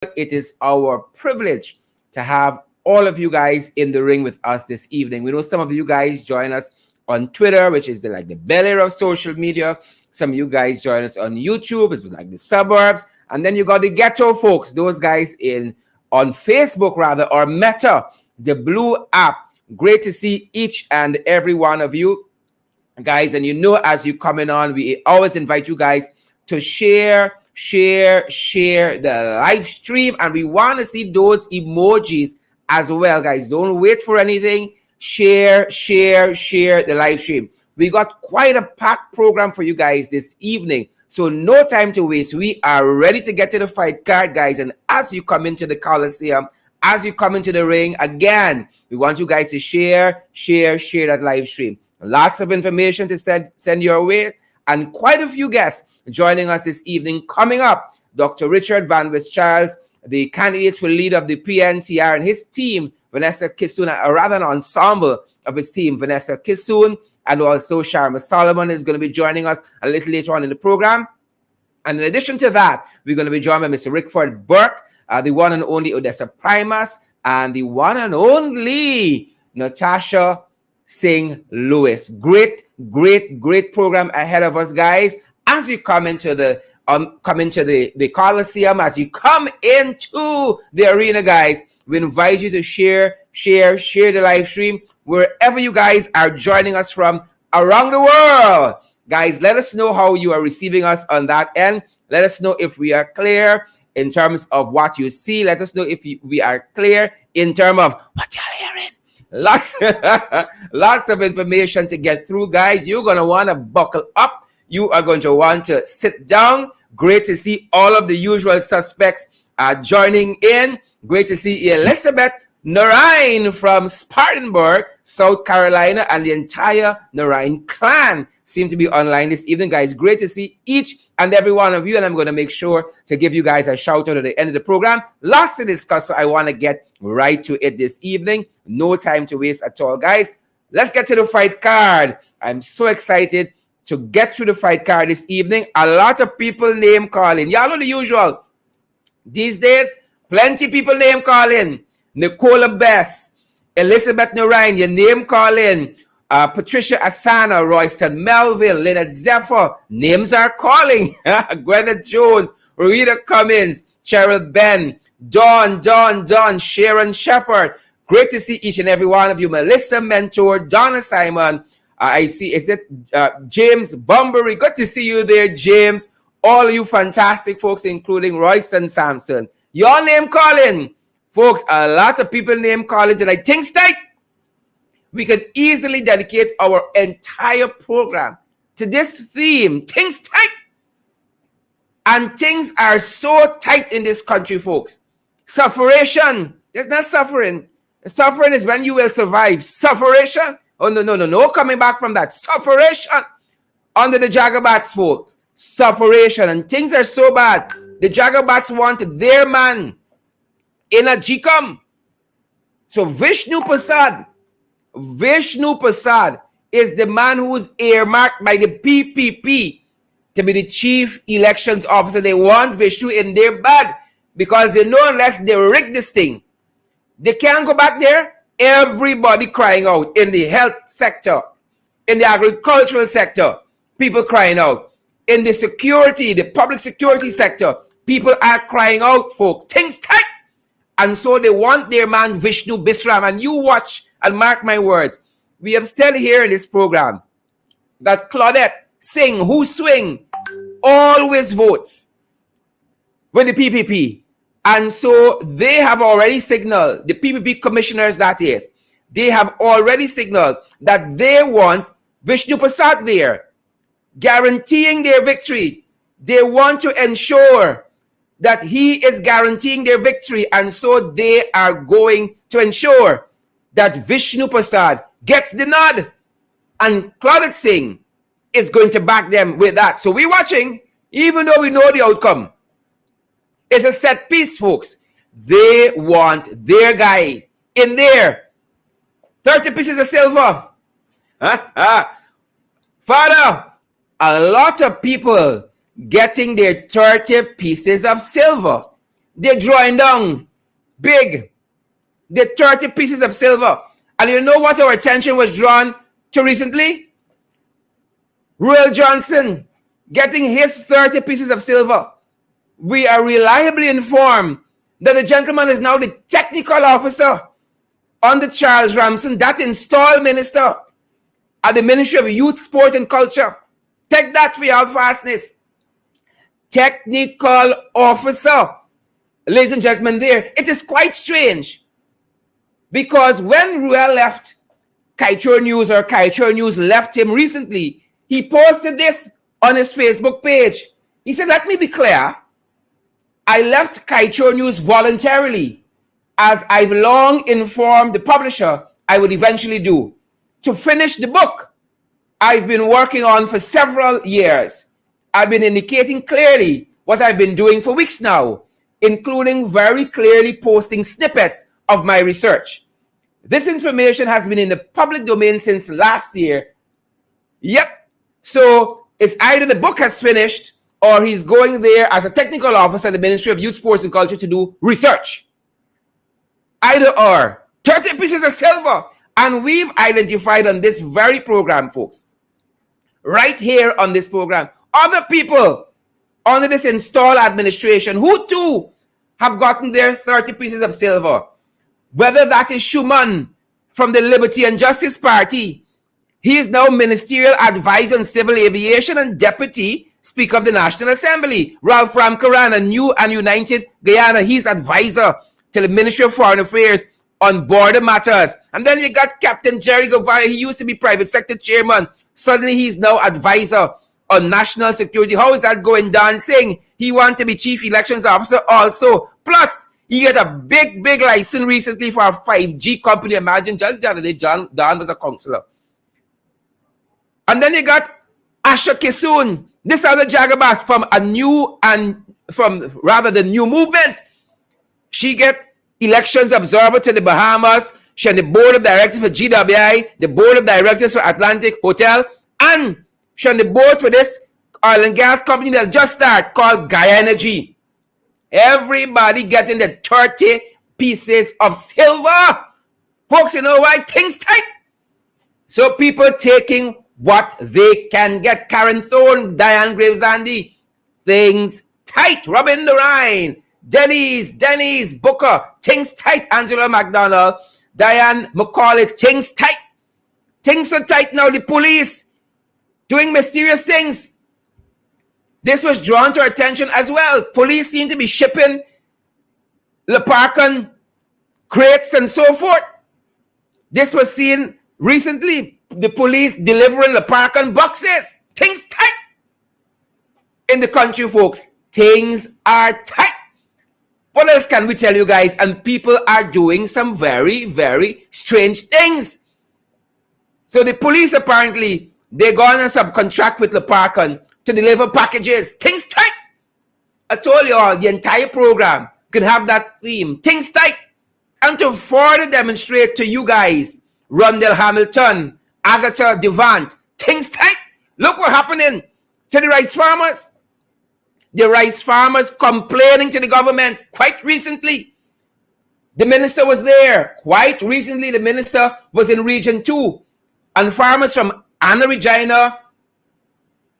it is our privilege to have all of you guys in the ring with us this evening. We know some of you guys join us on Twitter, which is the belly of social media. Some of you guys join us on YouTube, it's like the suburbs. And then you got the ghetto folks, those guys on Facebook rather, or Meta, the blue app. Great to see each and every one of you guys. And as you coming on, we always invite you guys to share the live stream, and we want to see those emojis as well, guys. Don't wait for anything. Share the live stream. We got quite a packed program for you guys this evening, so no time to waste. We are ready to get to the fight card, guys. And as you come into the Coliseum, as you come into the ring, again, we want you guys to share that live stream. Lots of information to send your way, and quite a few guests joining us this evening. Coming up, Dr. Richard Van Westcharles, the candidate for lead of the PNCR, and his team, Vanessa Kissoon, or rather an ensemble of his team, Vanessa Kissoon, and also Sharma Solomon is going to be joining us a little later on in the program. And in addition to that, we're going to be joined by Mr. Rickford Burke, the one and only Odessa Primus, and the one and only Natasha Singh-Lewis. Great program ahead of us, guys. As you come into the Coliseum, as you come into the arena, guys, we invite you to share the live stream wherever you guys are joining us from around the world. Guys, let us know how you are receiving us on that end. Let us know if we are clear in terms of what you see. Let us know if we are clear in terms of what you're hearing. Lots of information to get through, guys. You're going to want to buckle up. You are going to want to sit down. Great to see all of the usual suspects joining in. Great to see Elizabeth Narine from Spartanburg, South Carolina, and the entire Narine clan seem to be online this evening, guys. Great to see each and every one of you, and I'm going to make sure to give you guys a shout out at the end of the program. Lots to discuss, so I want to get right to it this evening. No time to waste at all, guys. Let's get to the fight card. I'm so excited to get through the fight card this evening. A lot of people name calling. Y'all know the usual. These days, plenty people name calling. Nicola Bess, Elizabeth Narine, your name calling. Patricia Asana, Royston Melville, Leonard Zephyr. Names are calling. Gwyneth Jones, Rita Cummins, Cheryl Ben, Dawn, Sharon Shepard. Great to see each and every one of you. Melissa Mentor, Donna Simon. I see, is it James Bunbury? Good to see you there, James. All of you fantastic folks, including Royston Sampson. Your name calling. Folks, a lot of people name calling tonight. Things tight. We could easily dedicate our entire program to this theme. Things tight. And things are so tight in this country, folks. Sufferation. There's not suffering. Suffering is when you will survive. Sufferation. Oh, no coming back from that. Sufferation under the Jagabats, folks. Sufferation. And things are so bad. The Jagabats want their man in a GCOM. So Vishnu Prasad is the man who is earmarked by the PPP to be the chief elections officer. They want Vishnu in their bag because they know unless they rig this thing, they can't go back there. Everybody crying out in the health sector, in the agricultural sector, people crying out. In the security, the public security sector, people are crying out, folks. Things tight. And so they want their man Vishnu Bisram. And you watch and mark my words. We have said here in this program that Claudette Singh, who swing, always votes with the PPP. And so they have already signaled, the PPP commissioners that is, they have already signaled that they want Vishnu Prasad there, guaranteeing their victory. They want to ensure that he is guaranteeing their victory. And so they are going to ensure that Vishnu Prasad gets the nod. And Claudette Singh is going to back them with that. So we're watching, even though we know the outcome. It's a set piece, folks. They want their guy in there. 30 pieces of silver. Father, a lot of people getting their 30 pieces of silver. they're drawing down big the 30 pieces of silver. And you know what our attention was drawn to recently? Royal Johnson getting his 30 pieces of silver. We are reliably informed that the gentleman is now the technical officer under Charles Ramson, that installed minister at the Ministry of Youth, Sport and Culture. Take that for your fastness. Technical officer. Ladies and gentlemen, there. It is quite strange because when Ruel left Kaitro News left him recently, he posted this on his Facebook page. He said, let me be clear. I left Kaitro News voluntarily, as I've long informed the publisher I would eventually do, to finish the book I've been working on for several years. I've been indicating clearly what I've been doing for weeks now, including very clearly posting snippets of my research. This information has been in the public domain since last year. Yep. So it's either the book has finished or he's going there as a technical officer at the Ministry of Youth, Sports and Culture to do research. Either or. 30 pieces of silver. And we've identified on this very program, folks, right here on this program, other people under this installed administration who too have gotten their 30 pieces of silver. Whether that is Schumann from the Liberty and Justice Party. He is now Ministerial Advisor on Civil Aviation and Deputy Speaker of the National Assembly. Ralph Ramkaran, a New and United Guyana, he's advisor to the Ministry of Foreign Affairs on border matters. And then you got Captain Jerry Guevara. He used to be private sector chairman. Suddenly he's now advisor on national security. How is that going? Dan Singh, he wants to be chief elections officer also. Plus, he got a big license recently for a 5G company. Imagine just the other day, Dan was a counselor. And then you got Asha Kissoon, this other jagabat from a new and from rather the new movement. She get elections observer to the Bahamas. She on the board of directors for GWI, the board of directors for Atlantic Hotel, and she on the board for this oil and gas company that just started called Gaia Energy. Everybody getting the 30 pieces of silver. Folks, you know why? Things tight. So people taking what they can get. Karen Thorne, Diane Gravesandi, things tight. Robin Lorraine, Denny's, Booker, things tight. Angela McDonald, Diane McCauley, things tight. Things so tight now. The police doing mysterious things. This was drawn to our attention as well. Police seem to be shipping Leparkan crates and so forth. This was seen recently. The police delivering Leparkan boxes. Things tight. In the country, folks, things are tight. What else can we tell you guys? And people are doing some very strange things. So the police apparently, they're going to subcontract with Leparkan to deliver packages. Things tight. I told you all, the entire program could have that theme. Things tight. And to further demonstrate to you guys, Rondell Hamilton, Agatha Devant, things tight. Look what happening to the rice farmers. The rice farmers complaining to the government quite recently. The minister was there. Quite recently, the minister was in Region 2. And farmers from Anna Regina,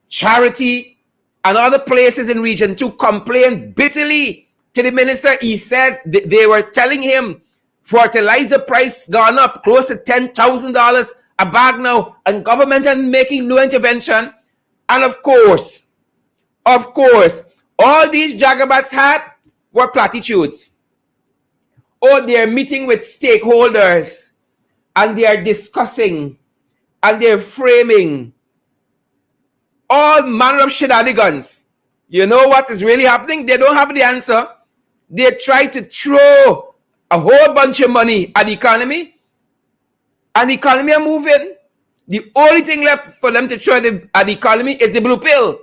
Charity, and other places in Region 2 complained bitterly to the minister. He said they were telling him fertilizer price gone up close to $10,000 a bag now, and government is making no intervention. And of course, all these jagabats had were platitudes. Oh, they're meeting with stakeholders and they are discussing and they're framing all manner of shenanigans. You know what is really happening? They don't have the answer. They try to throw a whole bunch of money at the economy, and the economy are moving. The only thing left for them to throw at the economy is the blue pill.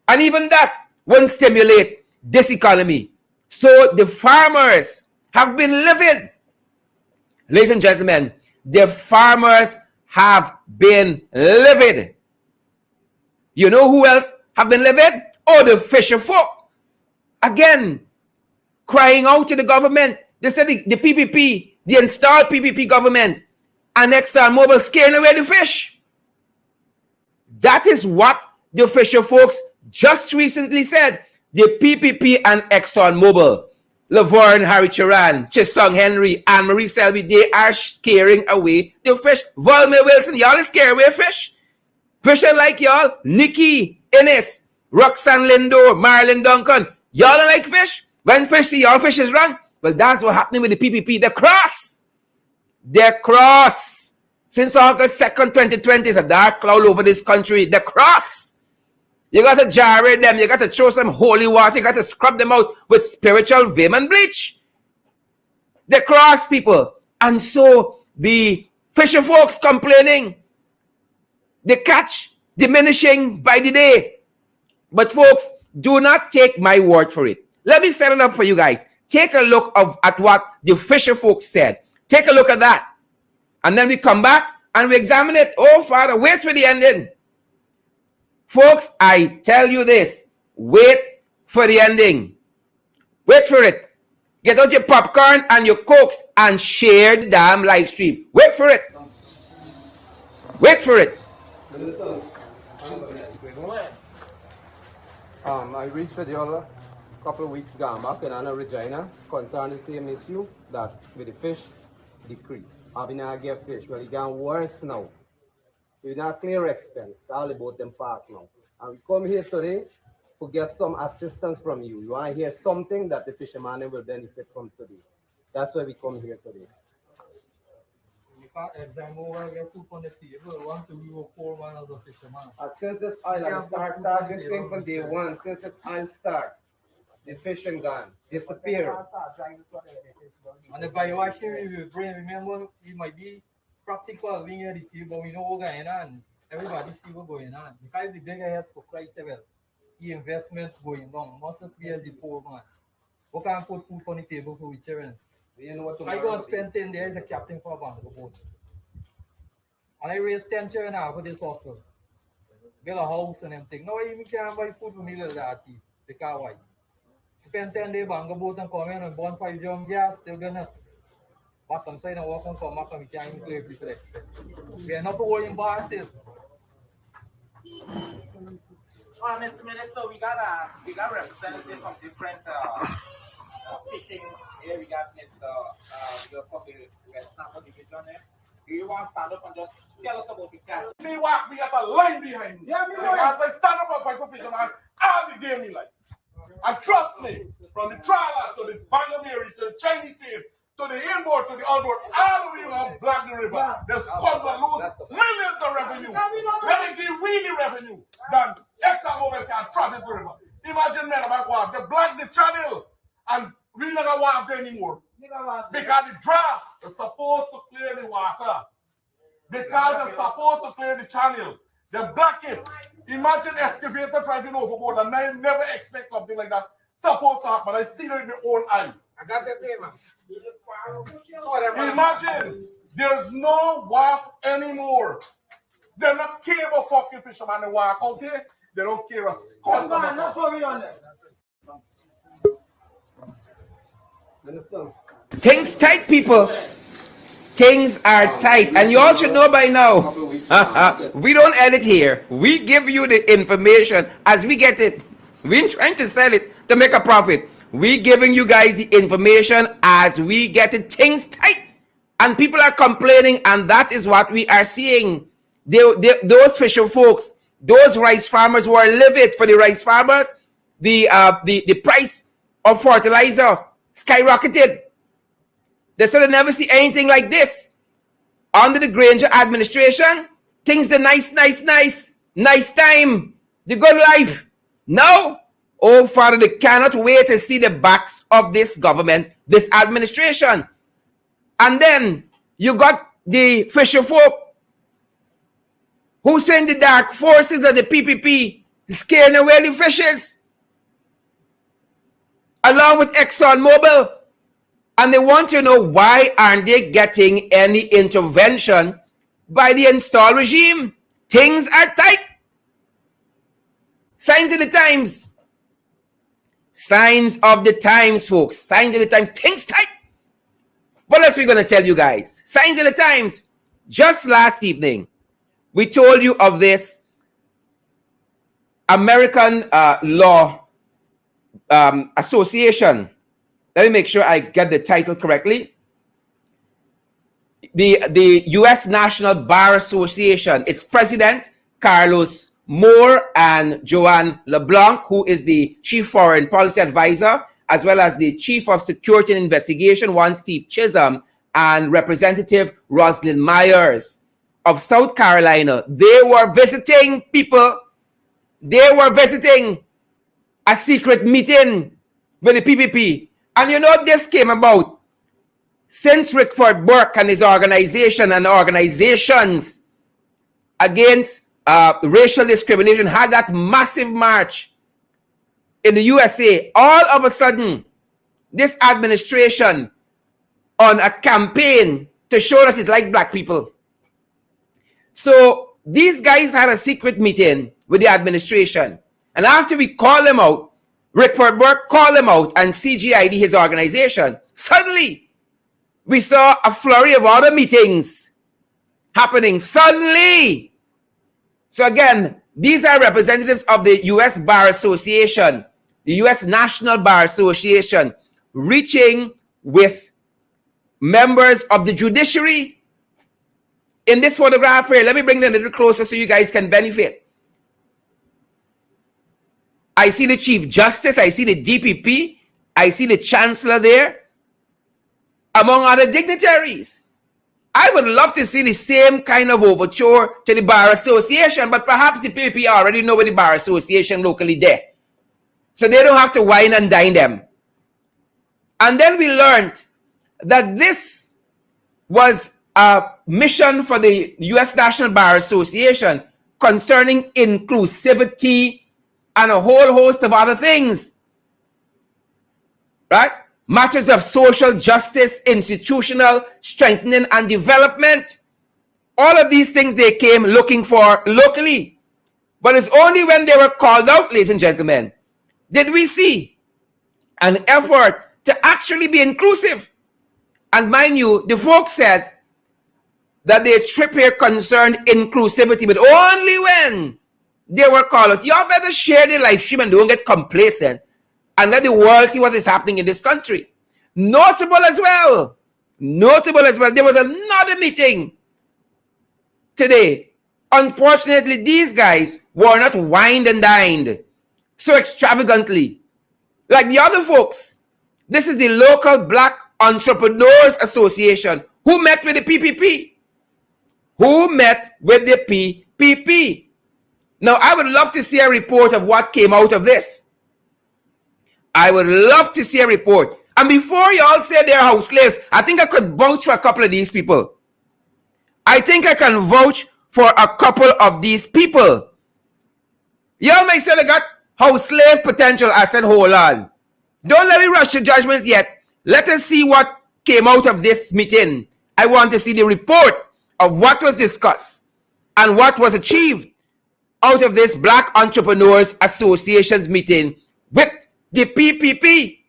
And even that won't stimulate this economy. So the farmers have been livid. Ladies and gentlemen, the farmers have been livid. You know who else have been livid? Oh, the fisher folk. Again, crying out to the government. They said the PPP, the installed PPP government, and ExxonMobil scaring away the fish. That is what the fisher folks just recently said. The PPP and ExxonMobil, Laverne, Harry Chiran, Chisung Henry, Anne-Marie Selby, they are scaring away the fish. Volme Wilson, y'all is scaring away fish. Fisher like y'all, Nikki Innes, Roxanne Lindor, Marilyn Duncan, y'all don't like fish? When fish see y'all fishes run? Well, that's what happening with the PPP. The cross. The cross. Since August 2nd, 2020, is a dark cloud over this country. The cross. You got to gyrate them. You got to throw some holy water. You got to scrub them out with spiritual vim and bleach. The cross, people. And so the fisher folks complaining. The catch diminishing by the day. But folks, do not take my word for it. Let me set it up for you guys. Take a look at what the fisher folks said. Take a look at that. And then we come back and we examine it. Oh, Father, wait for the ending. Folks, I tell you this. Wait for the ending. Wait for it. Get out your popcorn and your Cokes and share the damn live stream. Wait for it. Wait for it. I reached with you all a couple of weeks gone back in Anna Regina concerning the same issue that with the fish decrease. Having not get fish, well, it got worse now. We not clear expense, all about them park now. And we come here today to get some assistance from you. You want to hear something that the fisherman will benefit from today. That's why we come here today. You can't examine over get food on the table. 1, 2, 3, 4, 1 of the fisherman. And since this oil start this thing from day one, since this oil start, the fishing gone, disappear. And if I watch here, we bring, remember, we might be practical being here, but we know what's going on. Everybody see what's going on. Because the bigger heads for price level, the investment going on. Must be as the poor man. We can't put food on the table for each other. You know what I go and spend 10 days as a captain for a bank boat. And I raise 10 children now for this hustle. Build a house and everything. Now I even can't buy food for me like that. Because why? Spend 10 days bang boat and come in and burn 5 jump gas, still gonna back inside and walk and come back and we can't even play people expect. We are not owing bosses. Mr. Minister, we got representatives from different fishing here. We got Mr. We got Snapper Division there. Do you want to stand up and just tell us about the catch? Me walk, me got a line behind me. Yeah, me know. As I stand up and fight for fisherman, all the day me like. And trust me, from the trawler to the Bangamiri to the Chinese team, to the inboard, to the outboard, all the way around Black River, the scum will lose millions of revenue. Let it be really revenue than ExxonMobil can travel the river. Imagine men about what they block the channel and we don't want there anymore. Because the draft is supposed to clear the water. Because they're supposed to clear the channel. They block it. Imagine excavator driving overboard and I never expect something like that supposed to happen. I see it in my own eye. I got that there, man. Imagine there's no wharf anymore. They're not care about fucking fishermen and walk, okay? They don't care a skull. That's what we done there. Things tight, people. Things are tight. And you all should know by now. We don't edit here. We give you the information as we get it. We ain't trying to sell it to make a profit. We giving you guys the information as we get it. Things tight. And people are complaining, and that is what we are seeing. Those fisher folks, those rice farmers who are livid for the rice farmers, the price of fertilizer skyrocketed. They said they never see anything like this. Under the Granger administration, things the nice time, the good life. Now, oh Father, they cannot wait to see the backs of this government, this administration. And then you got the fisher folk who send the dark forces of the PPP scaring away the fishes, along with ExxonMobil. And they want to know why aren't they getting any intervention by the installed regime. Things are tight. Signs of the times. Signs of the times, folks. Signs of the times. Things tight. What else are we going to tell you guys? Signs of the times. Just last evening, we told you of this American Law Association. Let me make sure I get the title correctly. The U.S. National Bar Association. Its president, Carlos Moore, and Joanne LeBlanc, who is the chief foreign policy advisor, as well as the chief of security and investigation, one Steve Chisholm, and Representative Roslyn Myers of South Carolina. They were visiting people. They were visiting a secret meeting with the PPP. And you know, this came about since Rickford, Burke and his organization and organizations against racial discrimination had that massive march in the USA. All of a sudden, this administration on a campaign to show that it liked black people. So these guys had a secret meeting with the administration. And after we called them out, Rickford Burke called them out and CGID his organization, suddenly we saw a flurry of other meetings happening suddenly. So again, these are representatives of the U.S. Bar Association, the U.S. National Bar Association, reaching with members of the judiciary. In this photograph here, let me bring them a little closer so you guys can benefit. I see the Chief Justice, I see the DPP, I see the Chancellor there, among other dignitaries. I would love to see the same kind of overture to the Bar Association, but perhaps the PPP already know with the Bar Association locally there. So they don't have to wine and dine them. And then we learned that this was a mission for the U.S. National Bar Association concerning inclusivity and a whole host of other things. Right? Matters of social justice, institutional strengthening and development. All of these things they came looking for locally. But it's only when they were called out, ladies and gentlemen, did we see an effort to actually be inclusive. And mind you, the folks said that their trip here concerned inclusivity, but only when they were called out. Y'all better share the live stream and don't get complacent and let the world see what is happening in this country. Notable as well. There was another meeting today. Unfortunately, these guys were not wined and dined so extravagantly like the other folks. This is the local Black Entrepreneurs Association who met with the PPP. Now, I would love to see a report of what came out of this. I would love to see a report. And before y'all say they're house slaves, I think I could vouch for a couple of these people. I think I can vouch for a couple of these people. Y'all may say they got house slave potential. I said, hold on. Don't let me rush to judgment yet. Let us see what came out of this meeting. I want to see the report of what was discussed and what was achieved out of this Black Entrepreneurs Association's meeting with the PPP.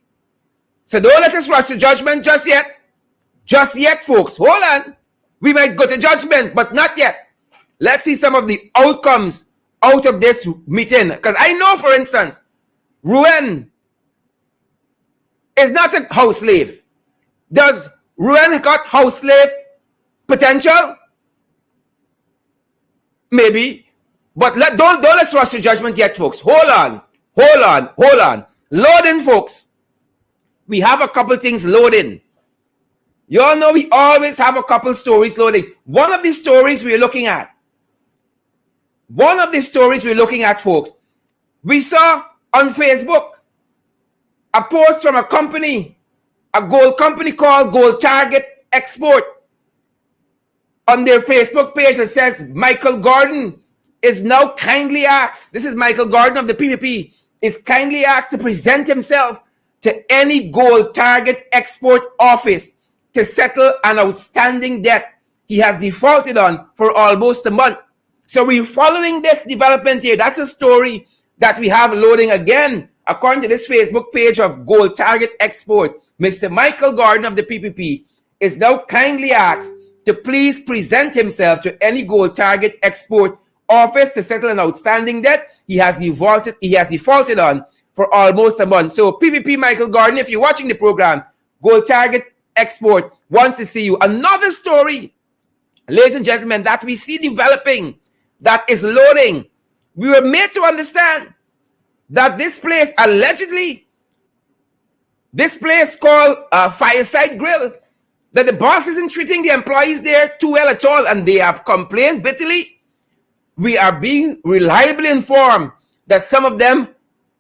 So don't let us rush to judgment just yet. Just yet, folks. Hold on. We might go to judgment, but not yet. Let's see some of the outcomes out of this meeting. Because I know, for instance, Ruan is not a house slave. Does Ruan got house slave potential? Maybe. But don't let's rush to judgment yet, folks. Hold on. Loading, folks. We have a couple things loading. You all know we always have a couple stories loading. One of the stories we're looking at, folks, we saw on Facebook a post from a company, a gold company called Gold Target Export. On their Facebook page that says Michael Gordon is now kindly asked, this is Michael Gordon of the PPP, is kindly asked to present himself to any Gold Target Export office to settle an outstanding debt he has defaulted on for almost a month. So we're following this development here. That's a story that we have loading again according to this Facebook page of Gold Target Export, Mr. Michael Gordon of the PPP is now kindly asked to please present himself to any Gold Target Export office to settle an outstanding debt he has defaulted on for almost a month. So PPP Michael Gordon, if you're watching the program, Gold Target Export wants to see you. Another story, ladies and gentlemen, that we see developing, that is loading. We were made to understand that this place allegedly, this place called Fireside Grill, that the boss isn't treating the employees there too well at all, and they have complained bitterly. We are being reliably informed that some of them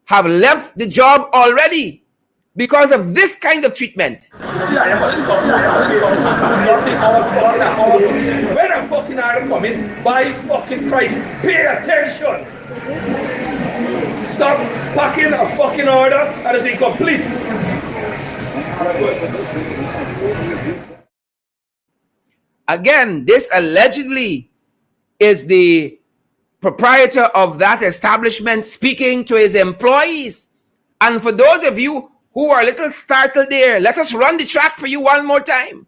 have left the job already because of this kind of treatment. When a fucking item come in, by fucking Christ, pay attention. Stop packing a fucking order and it's incomplete. Again, this allegedly is the proprietor of that establishment speaking to his employees. And for those of you who are a little startled there, let us run the track for you one more time.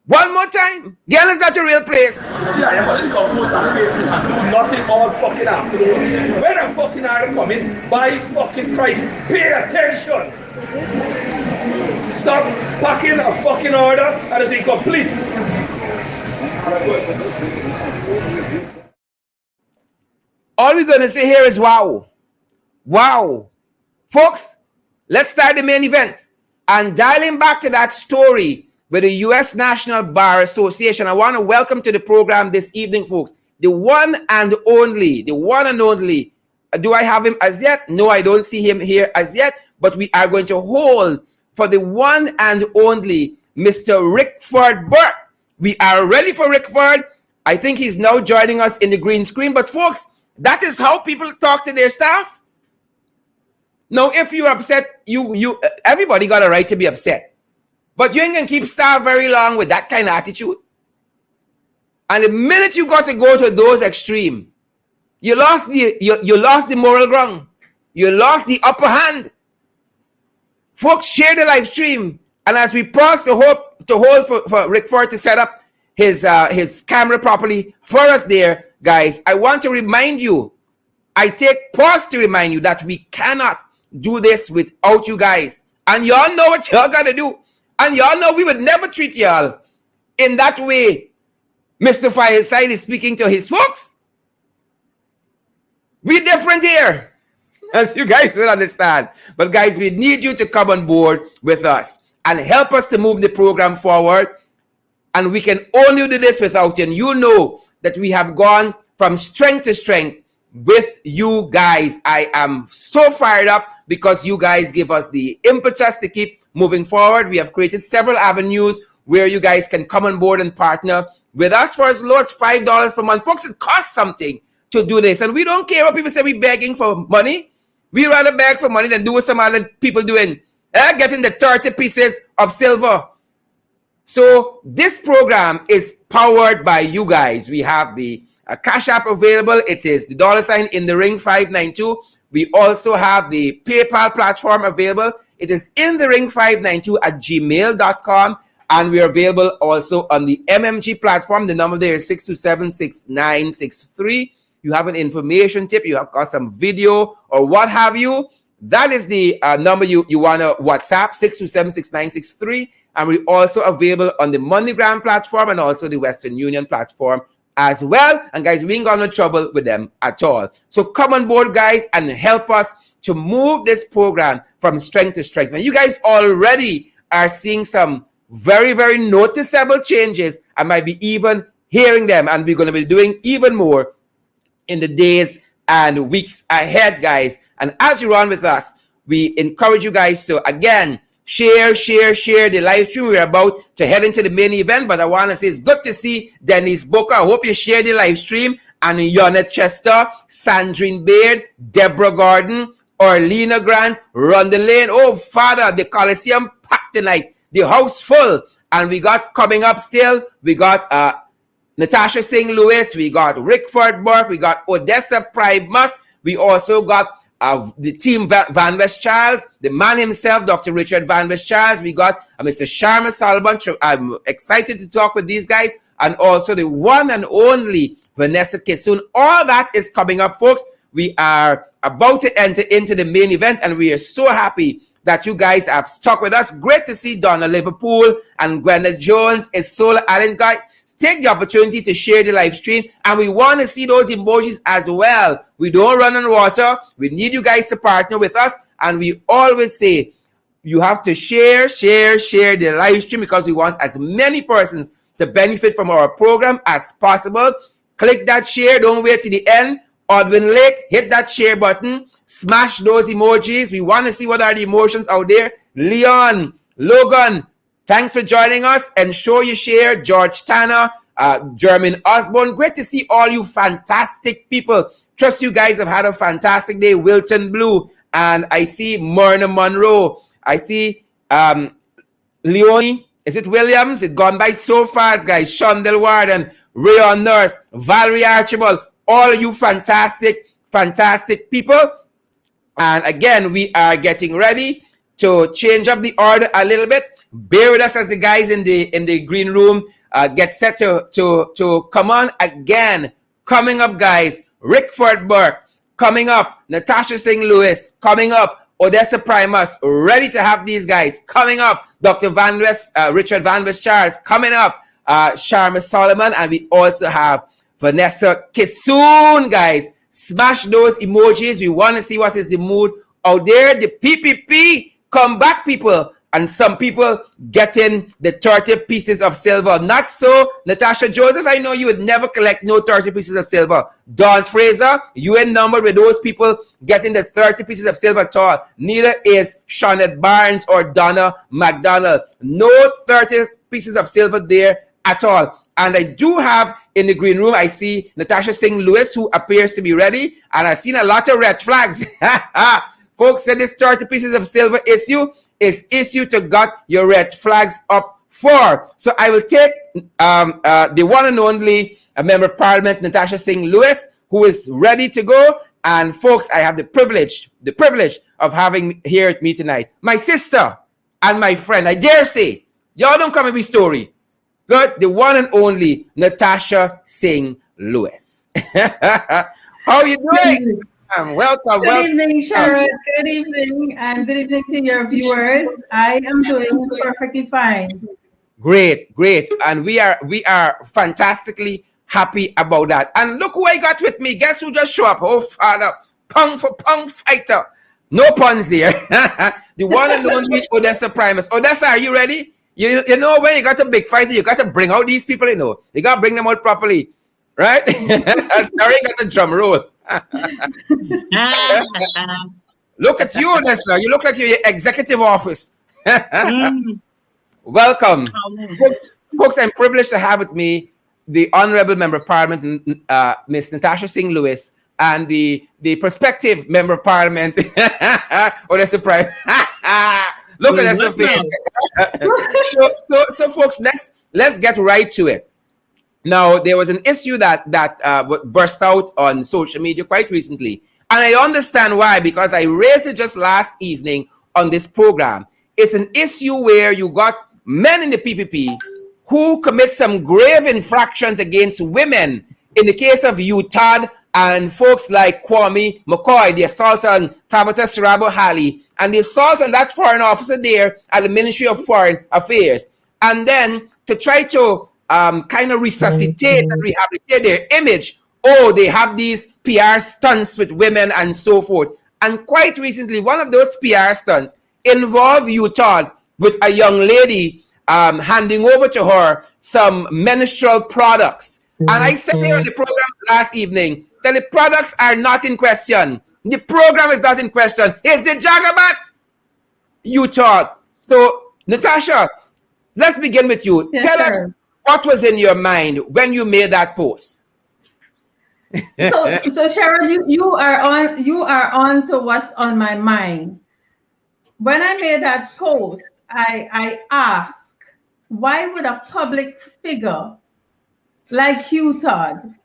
One more time. Girl is not a real place. See, I am this compose and pay and do nothing all fucking afternoon. When a fucking item come in, by fucking Christ, pay attention. Stop packing a fucking order and it's incomplete. All we're going to say here is wow. Wow. Folks, let's start the main event. And dialing back to that story with the U.S. National Bar Association, I want to welcome to the program this evening, folks, the one and only. Do I have him as yet? No, I don't see him here as yet, but we are going to hold for the one and only Mr. Rickford Burke. We are ready for Rickford. I think he's now joining us in the green screen, but folks, that is how people talk to their staff. Now, if you're upset, everybody got a right to be upset. But you ain't gonna keep staff very long with that kind of attitude. And the minute you got to go to those extreme, you lost the moral ground. You lost the upper hand. Folks, share the live stream. And as we pause to hold for Rickford to set up his camera properly for us there, guys, I want to remind you, I take pause to remind you that we cannot do this without you guys. And y'all know what y'all got to do. And y'all know we would never treat y'all in that way. Mr. Fireside is speaking to his folks. We different here, as you guys will understand. But guys, we need you to come on board with us and help us to move the program forward. And we can only do this without you. And you know that we have gone from strength to strength with you guys. I am so fired up because you guys give us the impetus to keep moving forward. We have created several avenues where you guys can come on board and partner with us for as low as $5 per month. Folks, it costs something to do this. And we don't care what people say we're begging for money. We rather beg for money than do what some other people doing. Getting the 30 pieces of silver. So this program is powered by you guys. We have the Cash App available. It is the $ in the ring 592. We also have the PayPal platform available. It is in the ring 592 at gmail.com. And we are available also on the MMG platform. The number there is 627-6963. You have an information tip, you have got some video or what have you. That is the number you want to WhatsApp, 627-6963. And we're also available on the MoneyGram platform and also the Western Union platform as well. And guys, we ain't got no trouble with them at all. So come on board, guys, and help us to move this program from strength to strength. And you guys already are seeing some very, very noticeable changes. I might be even hearing them, and we're going to be doing even more in the days and weeks ahead, guys. And as you're on with us, we encourage you guys to, again, share the live stream. We're about to head into the main event, but I want to say it's good to see Dennis Booker. I hope you share the live stream. And Yonette Chester, Sandrine Baird, Deborah Gordon, Orlena Grant, Rhonda Lane. Oh, Father, the Coliseum packed tonight. The house full. And we got coming up still, we got Natasha Singh-Lewis, we got Rickford Burke, we got Odessa Primus, we also got the team Van West Charles, the man himself, Dr. Richard Van West Charles. We got Mr. Sharma Salban. I'm excited to talk with these guys. And also the one and only Vanessa Kissoon. All that is coming up, folks. We are about to enter into the main event, and we are so happy that you guys have stuck with us. Great to see Donna Liverpool and Gwenda Jones, Isola Allen. Guys, take the opportunity to share the live stream, and we want to see those emojis as well. We don't run on water. We need you guys to partner with us, and we always say you have to share the live stream because we want as many persons to benefit from our program as possible. Click that share. Don't wait to the end. Odwin Lake, hit that share button. Smash those emojis. We want to see what are the emotions out there. Leon, Logan, thanks for joining us. Ensure you share. George Tanner, Jermaine Osborne. Great to see all you fantastic people. Trust you guys have had a fantastic day. Wilton Blue. And I see Myrna Monroe. I see Leonie. Is it Williams? It's gone by so fast, guys. Shondell Warden, Rayon Nurse, Valerie Archibald. All you fantastic people. And again, we are getting ready to change up the order a little bit. Bear with us as the guys in the green room get set to come on again. Coming up, guys, Rickford Burke. Coming up, Natasha Singh-Lewis. Coming up, Odessa Primus. Ready to have these guys. Coming up, Dr. Richard Van West Charles. Coming up, Sharma Solomon. And we also have Vanessa Kissoon, guys. Smash those emojis. We want to see what is the mood out there. The PPP, come back, people. And some people getting the 30 pieces of silver. Not so, Natasha Joseph. I know you would never collect no 30 pieces of silver. Don Fraser, you ain't numbered with those people getting the 30 pieces of silver at all. Neither is Shawnette Barnes or Donna McDonald. No 30 pieces of silver there at all. And I do have in the green room, I see Natasha Singh-Lewis, who appears to be ready. And I've seen a lot of red flags. Folks said this 30 pieces of silver issue is issue to got your red flags up for. So I will take the one and only Member of Parliament, Natasha Singh-Lewis, who is ready to go. And folks, I have the privilege of having here with me tonight, my sister and my friend. I dare say, y'all don't come with me story. Good, the one and only Natasha Singh-Lewis. How are you doing? Welcome. Good evening, Sharon. Good evening, and good evening to your viewers. I am doing perfectly fine. Great, and we are fantastically happy about that. And look who I got with me. Guess who just showed up? Oh, Father, pound for pound fighter. No puns there. The one and only Odessa Primus. Odessa, are you ready? You know when you got a big fighter, you got to bring out these people, you know. You got to bring them out properly. Right? Sorry, got the drum roll. Look at you, Odessa. You look like you're in executive office. Welcome. Folks, I'm privileged to have with me the Honorable Member of Parliament, Miss Natasha Singh-Lewis, and the prospective Member of Parliament, Odessa Prime. Look at that face. So folks, let's get right to it. Now, there was an issue that burst out on social media quite recently, and I understand why, because I raised it just last evening on this program. It's an issue where you got men in the PPP who commit some grave infractions against women. In the case of Utah and folks like Kwame McCoy, the assault on Tabitha Sarabo Halley, and the assault on that foreign officer there at the Ministry of Foreign Affairs. And then to try to kind of resuscitate and rehabilitate their image. Oh, they have these PR stunts with women and so forth. And quite recently, one of those PR stunts involved Utah with a young lady handing over to her some menstrual products. And I said here on the program last evening that the products are not in question. The program is not in question. It's the Jagabat, Utah. So, Natasha, let's begin with you. Yes, Tell sir. us what was in your mind when you made that post. So Sharon, you are on to what's on my mind. When I made that post, I asked, why would a public figure like Hugh Todd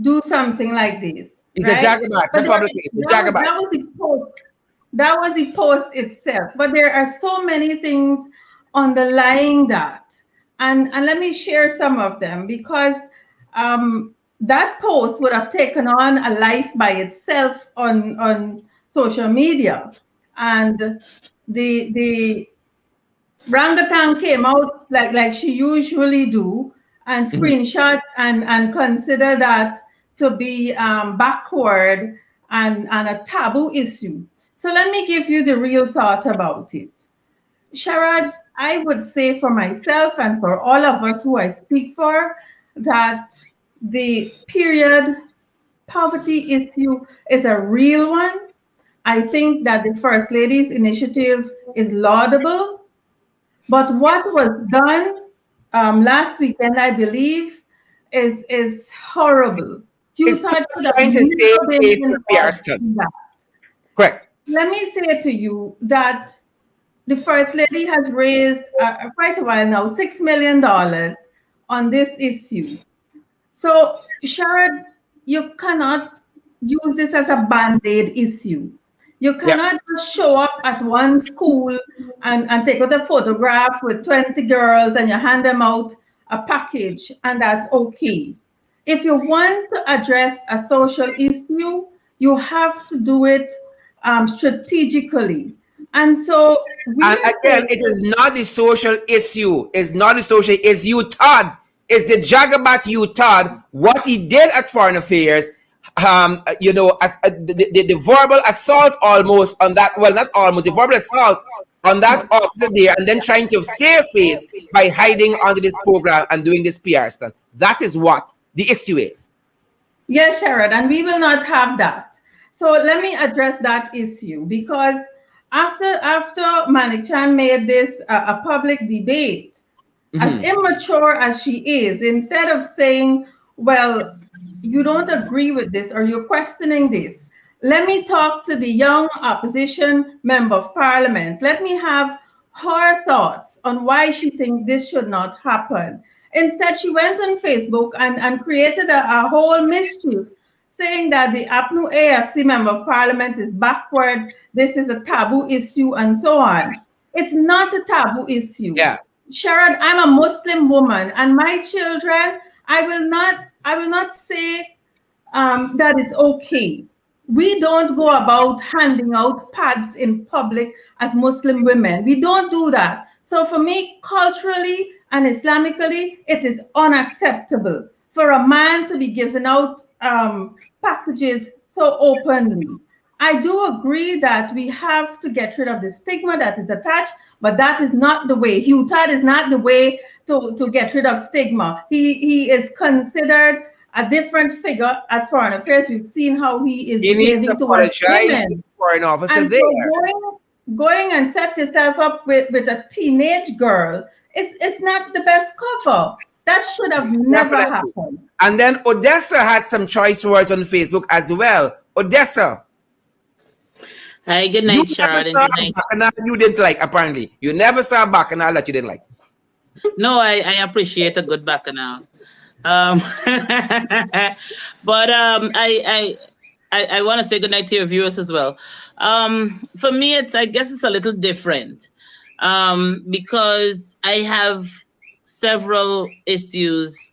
do something like this? It's a right? Jagabat, But not publicly. It's a Jagabat. that was the post. That was the post itself. But there are so many things underlying that, and let me share some of them because that post would have taken on a life by itself on social media, and the Rangatang came out like she usually do and screenshot and consider that to be backward and a taboo issue. So let me give you the real thought about it. Sharad, I would say for myself and for all of us who I speak for, that the period poverty issue is a real one. I think that the First Lady's initiative is laudable. But what was done last weekend, I believe, is horrible. You It's thought should have trying to save never been face for PR involved stuff. in that. Correct. Let me say to you that the First Lady has raised quite a while now $6 million on this issue. So, Sharad, you cannot use this as a band-aid issue. You cannot just show up at one school and take out a photograph with 20 girls and you hand them out a package and that's okay. If you want to address a social issue, you have to do it strategically. And so And again, it is not the social issue. It's not the social. It's you, Todd. It's the Jagabat you, Todd. What he did at Foreign Affairs, as the verbal assault almost on that. Well, not almost the verbal assault on that officer there, and then trying to save face by hiding under this program and doing this PR stuff. That is what the issue is. Yes, Sharad, and we will not have that. So let me address that issue because after Manichan made this a public debate, as immature as she is, instead of saying, well, you don't agree with this or you're questioning this, let me talk to the young opposition member of parliament. Let me have her thoughts on why she thinks this should not happen. Instead, she went on Facebook and created a whole mischief saying that the APNU AFC member of parliament is backward, this is a taboo issue, and so on. It's not a taboo issue. Yeah. Sharon, I'm a Muslim woman, and my children, I will not say that it's okay. We don't go about handing out pads in public as Muslim women. We don't do that. So for me, culturally and Islamically, it is unacceptable for a man to be giving out packages so openly. I do agree that we have to get rid of the stigma that is attached, but that is not the way. Hugh Todd is not the way to get rid of stigma. He is considered a different figure at Foreign Affairs. We've seen how he is behaving towards women. For an officer And there. so going and set yourself up with a teenage girl, it's not the best cover. That should have never happened. And then Odessa had some choice words on Facebook as well. Odessa. Hi, good night, Sharon. And good night. Bacchanal you didn't like, apparently. You never saw Bacchanal that you didn't like. No, I appreciate a good bacchanal. But I want to say good night to your viewers as well. For me, I guess it's a little different because I have several issues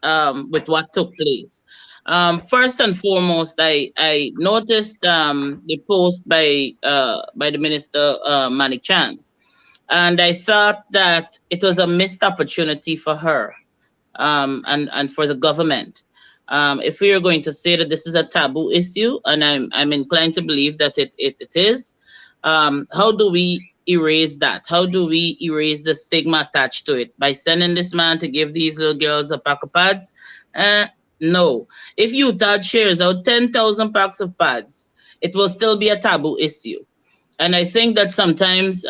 with what took place. First and foremost, I noticed the post by the minister Manik Chand, and I thought that it was a missed opportunity for her and for the government. If we are going to say that this is a taboo issue, and I'm inclined to believe that it is, how do we erase that? How do we erase the stigma attached to it? By sending this man to give these little girls a pack of pads? No. If UTAD shares out 10,000 packs of pads, it will still be a taboo issue. And I think that sometimes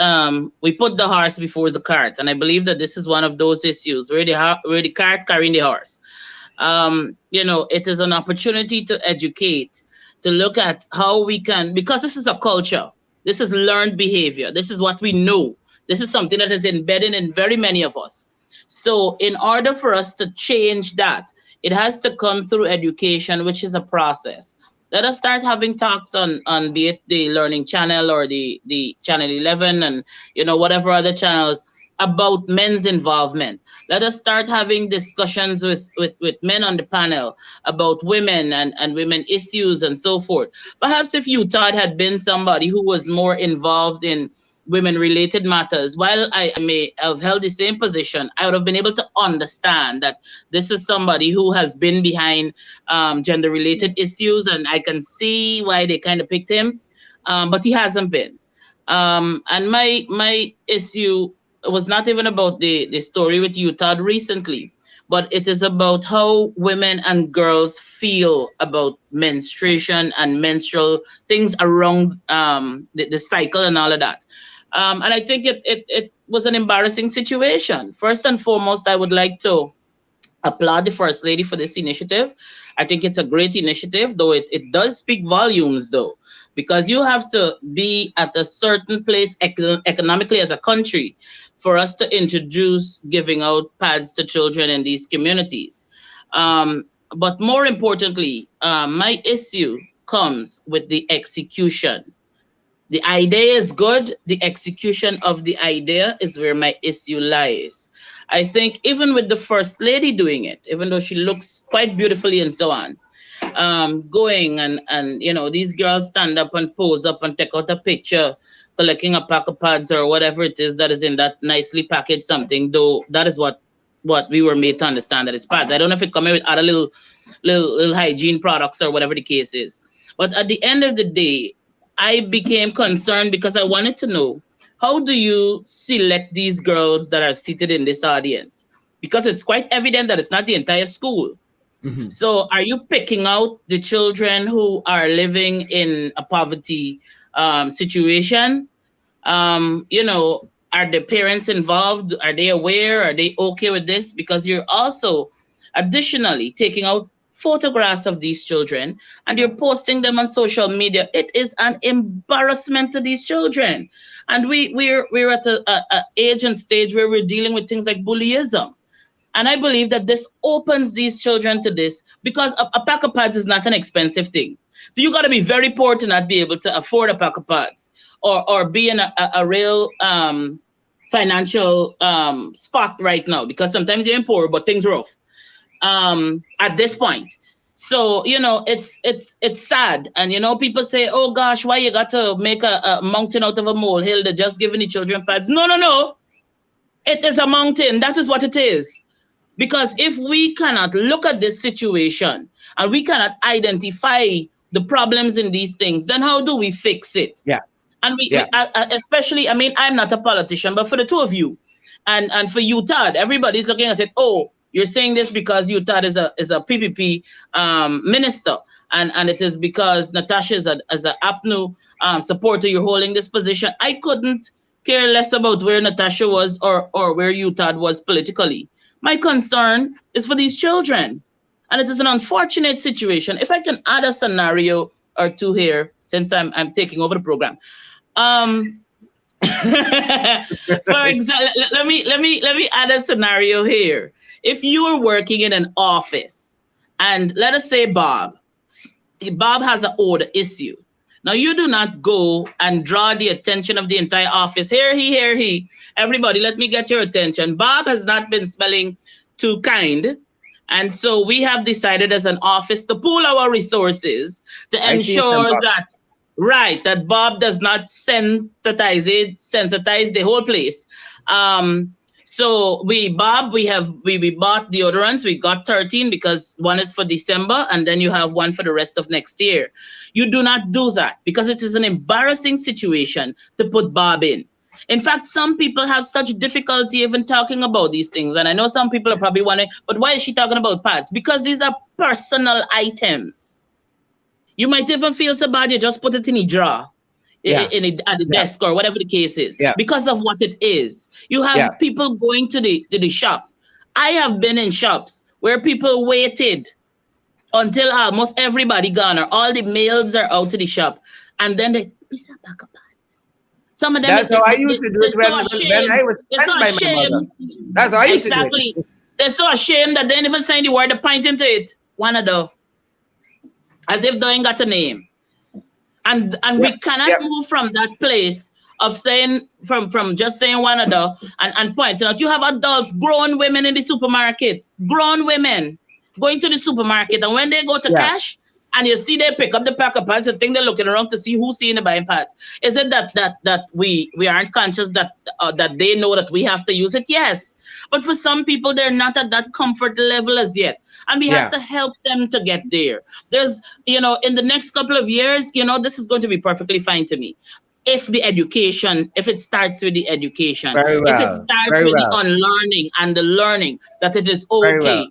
we put the horse before the cart. And I believe that this is one of those issues where the cart carrying the horse. It is an opportunity to educate, to look at how we can, because this is a culture. This is learned behavior. This is what we know. This is something that is embedded in very many of us. So in order for us to change that, it has to come through education, which is a process. And then Let us start having talks on be it the Learning Channel or the Channel 11 and whatever other channels about men's involvement. Let us start having discussions with men on the panel about women and women issues and so forth. Perhaps if you, Todd, had been somebody who was more involved in women related matters, while I may have held the same position, I would have been able to understand that this is somebody who has been behind gender related issues, and I can see why they kind of picked him, but he hasn't been. And my issue was not even about the story with you, Todd, recently, but it is about how women and girls feel about menstruation and menstrual things around the cycle and all of that. And I think it was an embarrassing situation. First and foremost, I would like to applaud the First Lady for this initiative. I think it's a great initiative, though it does speak volumes, though, because you have to be at a certain place economically as a country for us to introduce giving out pads to children in these communities. But more importantly, my issue comes with the execution. The idea is good. The execution of the idea is where my issue lies. I think even with the First Lady doing it, even though she looks quite beautifully and so on, going and these girls stand up and pose up and take out a picture, collecting a pack of pads or whatever it is that is in that nicely packaged something, though that is what we were made to understand, that it's pads. I don't know if it comes with other little hygiene products or whatever the case is. But at the end of the day, I became concerned because I wanted to know, how do you select these girls that are seated in this audience? Because it's quite evident that it's not the entire school. Mm-hmm. So are you picking out the children who are living in a poverty situation? Are the parents involved? Are they aware? Are they okay with this? Because you're also additionally taking out photographs of these children and you're posting them on social media. It is an embarrassment to these children. And we're at a age and stage where we're dealing with things like bullyism. And I believe that this opens these children to this, because a pack of pads is not an expensive thing. So you got to be very poor to not be able to afford a pack of pads, or be in a real financial spot right now, because sometimes you're in poor, but things rough at this point. So, it's sad. And, people say, oh gosh, why you got to make a mountain out of a molehill? They're just giving the children pads. No. It is a mountain. That is what it is. Because if we cannot look at this situation and we cannot identify the problems in these things, then how do we fix it? Yeah. And we especially, I'm not a politician, but for the two of you and for you, Todd, everybody's looking at it. Oh, you're saying this because you, Todd, is a PPP minister, and it is because Natasha is a APNU supporter. You're holding this position. I couldn't care less about where Natasha was or where you, Todd, was politically. My concern is for these children. And it is an unfortunate situation. If I can add a scenario or two here, since I'm taking over the program. For example, let me add a scenario here. If you are working in an office and let us say Bob has an order issue. Now you do not go and draw the attention of the entire office. Here he. Everybody, let me get your attention. Bob has not been smelling too kind. And so we have decided as an office to pool our resources to ensure that Bob does not sensitize the whole place. So we bought deodorants. We got 13 because one is for December and then you have one for the rest of next year. You do not do that because it is an embarrassing situation to put Bob in. In fact, some people have such difficulty even talking about these things. And I know some people are probably wondering, but why is she talking about pads? Because these are personal items. You might even feel so bad, you just put it in a drawer, at the desk or whatever the case is, because of what it is. You have people going to the shop. I have been in shops where people waited until almost everybody gone or all the males are out to the shop. And then they piece a pack of pads. Some of them, that's how I used to do it when I was sent by my mother. That's how I used to do it. They're so ashamed that they never say the word, they point into it. One of those. as if they ain't got a name. And Yep. we cannot Yep. move from that place of saying from just saying one another and pointing out. You have adults, grown women in the supermarket, grown women going to the supermarket, and when they go to Yeah. cash and you see they pick up the pack of pads, you think they're looking around to see who's seeing the buying pads. Is it that we aren't conscious that they know that we have to use it? Yes, but for some people they're not at that comfort level as yet, and we have Yeah. to help them to get there. There's, in the next couple of years, this is going to be perfectly fine to me. If it starts with the education, Very if it well. starts Very with the well. unlearning and the learning that it is Very well. okay.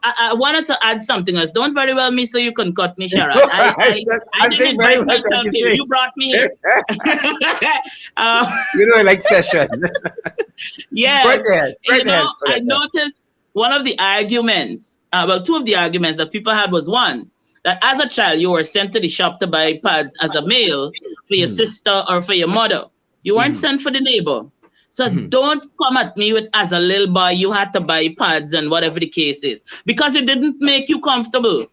I wanted to add something else. Don't very well me so you can cut me, Sharon. I I'm didn't saying very invite well, myself thank here. you. You brought me here. uh, Like session. yes, Right ahead. Right ahead. I Odessa. noticed one of the arguments, two of the arguments that people had was one, that as a child, you were sent to the shop to buy pads as a male for your sister or for your mother. You weren't sent for the neighbor. So don't come at me with, as a little boy, you had to buy pads and whatever the case is, because it didn't make you comfortable.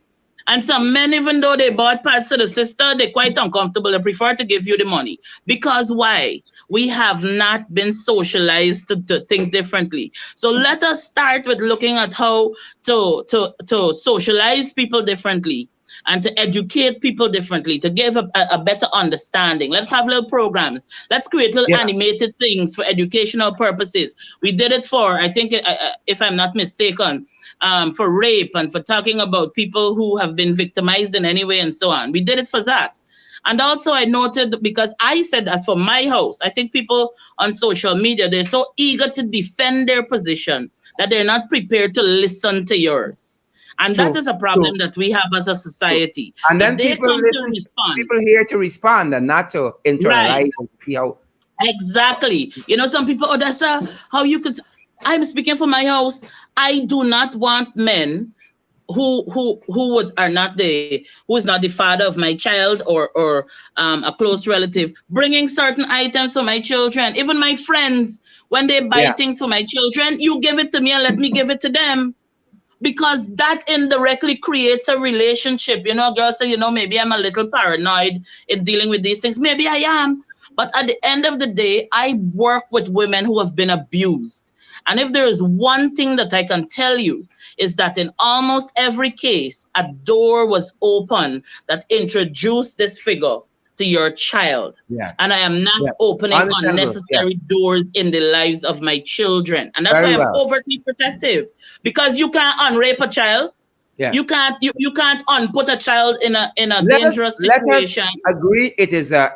And some men, even though they bought pads to the sister, they're quite uncomfortable. They prefer to give you the money. Because why? We have not been socialized to think differently. So let us start with looking at how to socialize people differently and to educate people differently, to give a better understanding. Let's have little programs. Let's create little Yeah. animated things for educational purposes. We did it for, I think, if I'm not mistaken, for rape and for talking about people who have been victimized in any way and so on. We did it for that. And also I noted, because I said, as for my house, I think people on social media, they're so eager to defend their position that they're not prepared to listen to yours. And that True. is a problem True. that we have as a society. And If then they people come to listen. respond, People here to respond and not to right, internalize and see how. exactly. Some people, Odessa, how you could, I'm speaking for my house. I do not want men who is not the father of my child or a close relative bringing certain items for my children. Even my friends, when they buy Yeah. things for my children, you give it to me and let me give it to them, because that indirectly creates a relationship. Girls say, maybe I'm a little paranoid in dealing with these things. Maybe I am. But at the end of the day, I work with women who have been abused. And if there is one thing that I can tell you, is that in almost every case, a door was open that introduced this figure to your child. Yeah. And I am not Yeah. opening Understandable. unnecessary doors in the lives of my children. And that's Very why I'm well. overtly protective, because you can't unrape a child. Yeah. You can't unput a child in a Let us dangerous let us situation. agree. It is a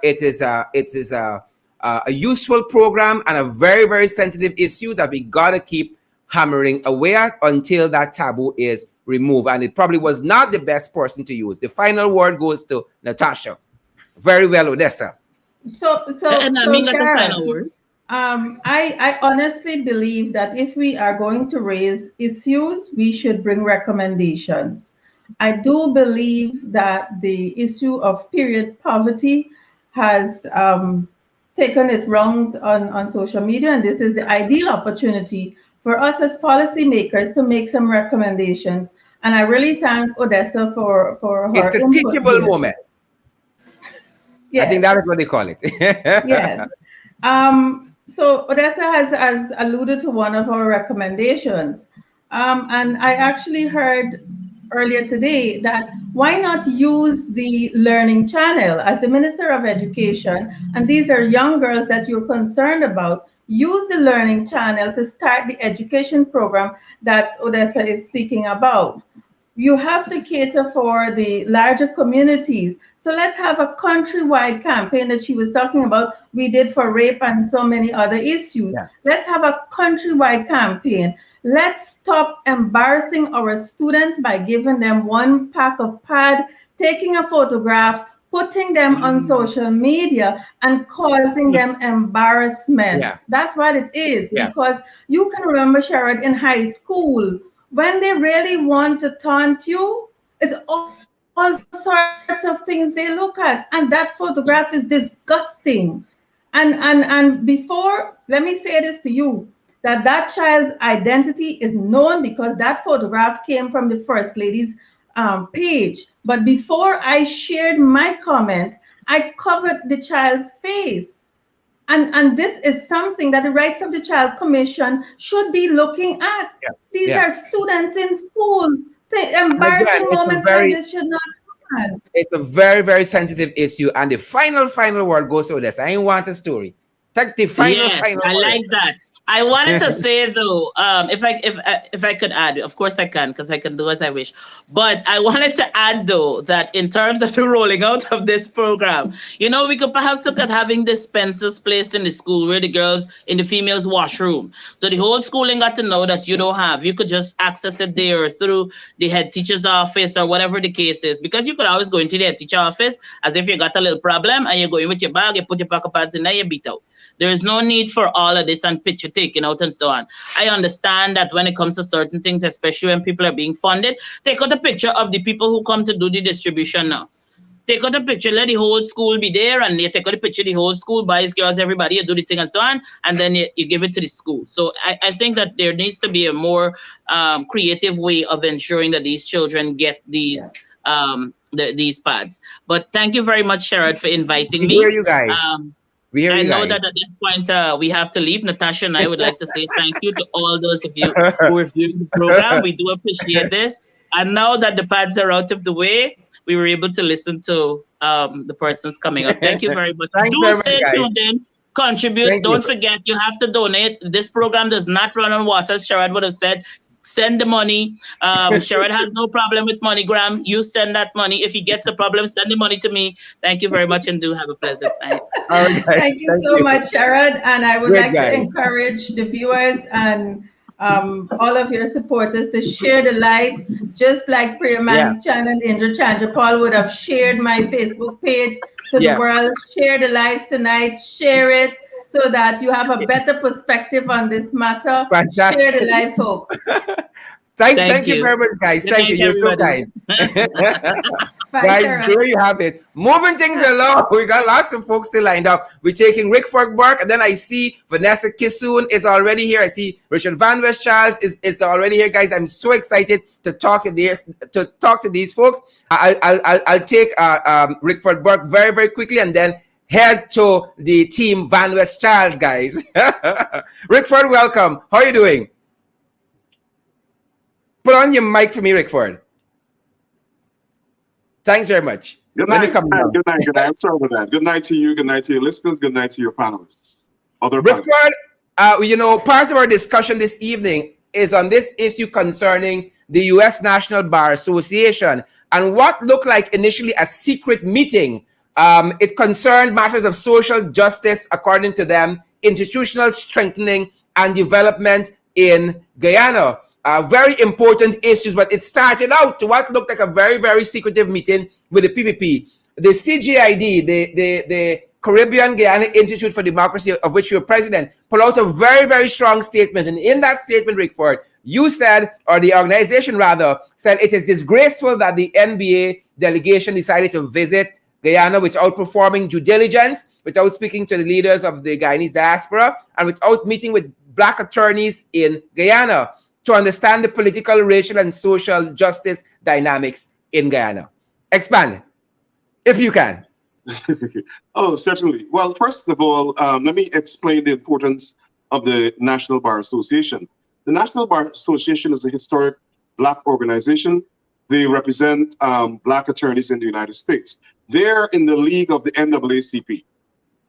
useful program and a very, very sensitive issue that we gotta keep hammering away at until that taboo is removed. And it probably was not the best person to use. The final word goes to Natasha. Very well, Odessa. And I mean, that's the final Sharon, word. I honestly believe that if we are going to raise issues, we should bring recommendations. I do believe that the issue of period poverty has taken its rounds on social media, and this is the ideal opportunity for us as policymakers to make some recommendations. And I really thank Odessa for It's her the input teachable here. moment. I think Yes. that is what they call it. Yes. So Odessa has alluded to one of our recommendations. And I actually heard earlier today that why not use the learning channel as the Minister of Education, and these are young girls that you're concerned about, use the learning channel to start the education program that Odessa is speaking about. You have to cater for the larger communities. So let's have a countrywide campaign that she was talking about. We did for rape and so many other issues. Yeah. Let's have a countrywide campaign. Let's stop embarrassing our students by giving them one pack of pad, taking a photograph, putting them on social media, and causing them embarrassment. Yeah. That's what it is. Yeah. Because you can remember, Sherrod, in high school, when they really want to taunt you, it's all sorts of things they look at. And that photograph is disgusting. And before, let me say this to you, that child's identity is known because that photograph came from the First Lady's page. But before I shared my comment, I covered the child's face. And this is something that the Rights of the Child Commission should be looking at. Yeah. These Yeah. are students in school. The And again, embarrassing moments like this should not happen. it's a very, very sensitive issue. And the final word goes to this. I ain't want a story. Take the final Yes, I word. like that. I wanted to say though, if I could add, of course I can, because I can do as I wish. But I wanted to add though that in terms of the rolling out of this program, we could perhaps look at having dispensers placed in the school where the girls in the females' washroom. So the whole schooling got to know that you don't have. You could just access it there through the head teacher's office or whatever the case is. Because you could always go into the head teacher office as if you got a little problem and you go in with your bag, you put your pocket pads in there, you beat out. There is no need for all of this and picture taking out and so on. I understand that when it comes to certain things, especially when people are being funded, take out a picture of the people who come to do the distribution now. Take out a picture, let the whole school be there, and you take out a picture, the whole school, boys, girls, everybody, you do the thing and so on, and then you give it to the school. So I think that there needs to be a more creative way of ensuring that these children get these these pads. But thank you very much, Sherrod, for inviting We me. hear you guys. I know that at this point we have to leave. Natasha and I would like to say thank you to all those of you who are viewing the program. We do appreciate this. And now that the pads are out of the way, we were able to listen to the persons coming up. Thank you very much. Do stay tuned in, contribute. Don't forget, you have to donate. This program does not run on water, as Sherrod would have said. Send the money. Sherrod has no problem with MoneyGram. You send that money. If he gets a problem, send the money to me. Thank you very much and do have a pleasant night. Thank you so much, Sherrod. And I would like to encourage the viewers and all of your supporters to share the live, just like Priyamani Chan and Indra Chandra Paul would have shared my Facebook page to the world. Share the live tonight. Share it so that you have a better perspective on this matter. Fantastic. Share the live, folks. Thank you very much, guys. Thank you. You're so kind. Guys, there you have it. Moving things along. We got lots of folks still lined up. We're taking Rickford, Burke, and then I see Vanessa Kissoon is already here. I see Richard Van West Charles is already here, guys. I'm so excited to talk to these folks. I'll take Rickford, Burke very, very quickly, and then head to the team Van West Charles, guys. Rickford, welcome. How are you doing? Put on your mic for me, Rickford. Thanks very much. Good night. Good night. I'm sorry about that. Good night to you. Good night to your listeners. Good night to your panelists. Rickford, part of our discussion this evening is on this issue concerning the U.S. National Bar Association and what looked like initially a secret meeting. It concerned matters of social justice, according to them, institutional strengthening and development in Guyana. Very important issues, but it started out to what looked like a very, very secretive meeting with the PPP. The CGID, the Caribbean Guyana Institute for Democracy, of which you're president, put out a very, very strong statement. And in that statement, Rickford, you said, or the organization rather, said it is disgraceful that the NBA delegation decided to visit Guyana without performing due diligence, without speaking to the leaders of the Guyanese diaspora, and without meeting with Black attorneys in Guyana to understand the political, racial, and social justice dynamics in Guyana. Expand, if you can. Oh, certainly. Well, first of all, let me explain the importance of the National Bar Association. The National Bar Association is a historic Black organization. They represent Black attorneys in the United States. They're in the league of the NAACP.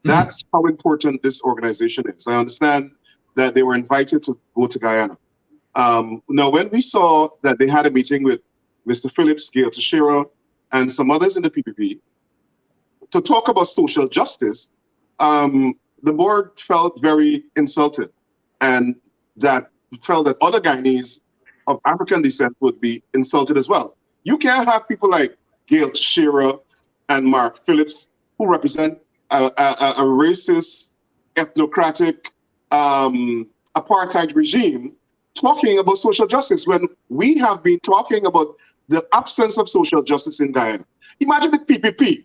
That's how important this organization is. I understand that they were invited to go to Guyana. Now, when we saw that they had a meeting with Mr. Phillips, Gail Teixeira, and some others in the PPP to talk about social justice, the board felt very insulted and that felt that other Guyanese of African descent would be insulted as well. You can't have people like Gail Teixeira and Mark Phillips who represent a racist, ethnocratic, apartheid regime talking about social justice when we have been talking about the absence of social justice in Guyana. Imagine the PPP,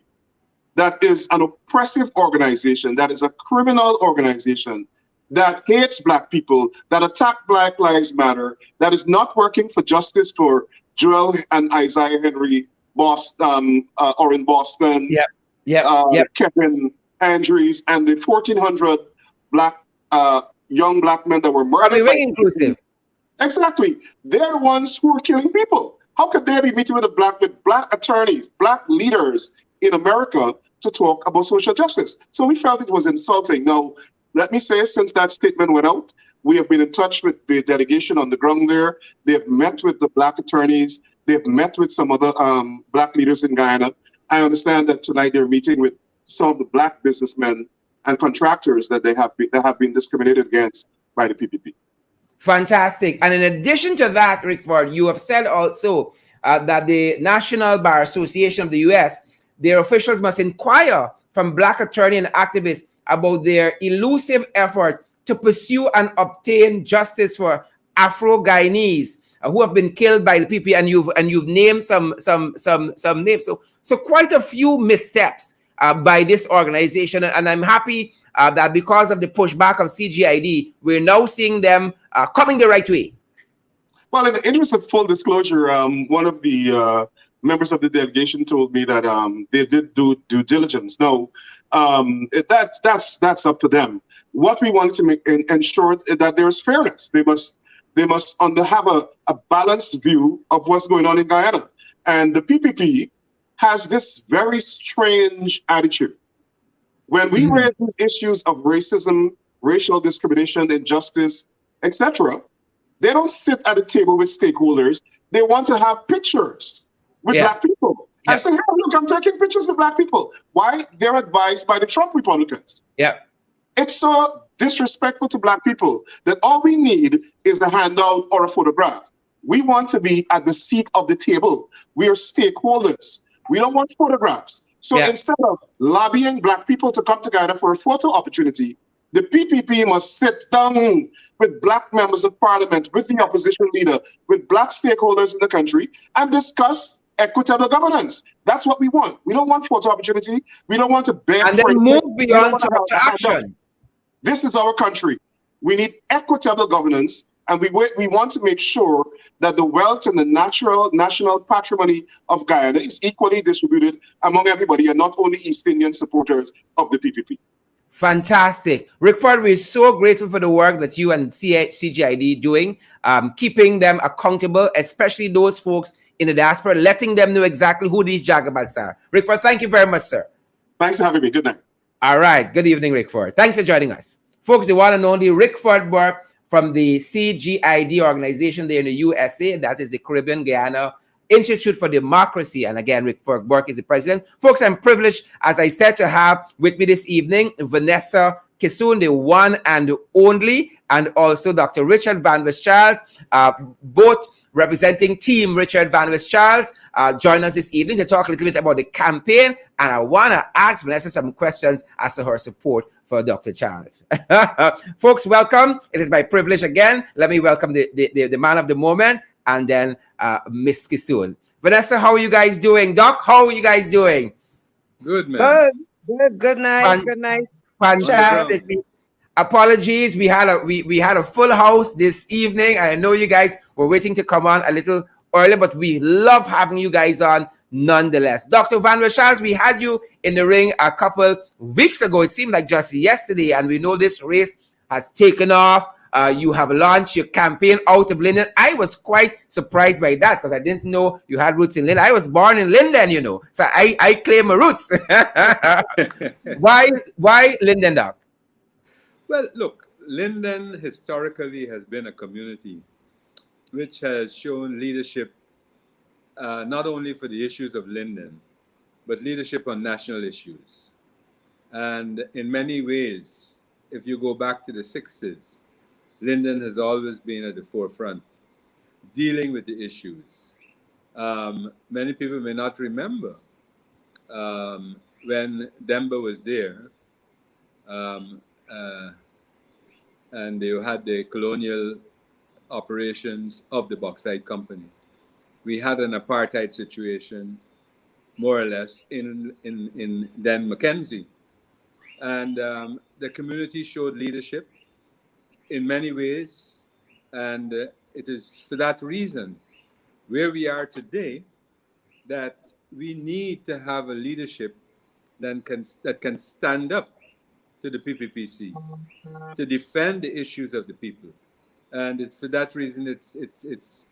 that is an oppressive organization, that is a criminal organization, that hates Black people, that attack Black Lives Matter, that is not working for justice for Joel and Isaiah Henry, Boston, or in Boston, Yep. Kevin Andrews, and the 1,400 black young black men that were murdered. Ring inclusive. Exactly. They're the ones who are killing people. How could they be meeting with black attorneys, black leaders in America to talk about social justice? So we felt it was insulting. Now, let me say, since that statement went out, we have been in touch with the delegation on the ground there. They've met with the black attorneys. They've met with some other black leaders in Guyana. I understand that tonight they're meeting with some of the black businessmen and contractors that have been discriminated against by the PPP. Fantastic. And in addition to that, Rickford, you have said also that the National Bar Association of the U.S., their officials must inquire from black attorney and activists about their elusive effort to pursue and obtain justice for Afro-Guyanese who have been killed by the PP, and you've named some names. So quite a few missteps by this organization, and I'm happy that because of the pushback of CGID, we're now seeing them coming the right way. Well, in the interest of full disclosure, one of the members of the delegation told me that they did do due diligence. No, that's up to them. What we wanted to ensure that there is fairness. They must have a balanced view of what's going on in Guyana. And the PPP has this very strange attitude. When we raise these issues of racism, racial discrimination, injustice, etc., they don't sit at a table with stakeholders. They want to have pictures with black people. I say, hey, look, I'm taking pictures with black people. Why? They're advised by the Trump Republicans. It's so disrespectful to black people that all we need is a handout or a photograph. We want to be at the seat of the table. We are stakeholders. We don't want photographs. So instead of lobbying black people to come to Guyana for a photo opportunity, the PPP must sit down with black members of parliament, with the opposition leader, with black stakeholders in the country, and discuss equitable governance. That's what we want. We don't want photo opportunity. We don't want to beg and then move beyond to action. This is our country. We need equitable governance, and we want to make sure that the wealth and the national patrimony of Guyana is equally distributed among everybody, and not only East Indian supporters of the PPP. Fantastic. Rickford, we're so grateful for the work that you and CGID doing, keeping them accountable, especially those folks in the diaspora, letting them know exactly who these Jagabats are. Rickford, thank you very much, sir. Thanks for having me. Good night. All right. Good evening, Rickford. Thanks for joining us. Folks, the one and only Rickford Burke from the CGID organization there in the USA. That is the Caribbean Guyana Institute for Democracy. And again, Rickford Burke is the president. Folks, I'm privileged, as I said, to have with me this evening Vanessa Kissoon, the one and only, and also Dr. Richard Van West Charles, both representing Team Richard Van West Charles, join us this evening to talk a little bit about the campaign. And I want to ask Vanessa some questions as to her support for Dr. Charles. Folks, welcome. It is my privilege again. Let me welcome the man of the moment, and then Miss Kissoon. Vanessa, how are you guys doing? Doc, how are you guys doing? Good, man. Good night. Good night. Fantastic. Apologies, we had a full house this evening. I know you guys were waiting to come on a little early, but we love having you guys on nonetheless. Dr. Van West Charles, we had you in the ring a couple weeks ago. It seemed like just yesterday, and we know this race has taken off. You have launched your campaign out of Linden. I was quite surprised by that because I didn't know you had roots in Linden. I was born in Linden, you know, so I claim my roots. Why Linden, Doc? Well, look, Linden historically has been a community which has shown leadership not only for the issues of Linden, but leadership on national issues. And in many ways, if you go back to the 60s, Linden has always been at the forefront, dealing with the issues. Many people may not remember when Demba was there, and they had the colonial operations of the Bauxite Company. We had an apartheid situation, more or less, in then Mackenzie. And the community showed leadership in many ways, and it is for that reason where we are today, that we need to have a leadership that can stand up to the PPPC, to defend the issues of the people. And it's for that reason it's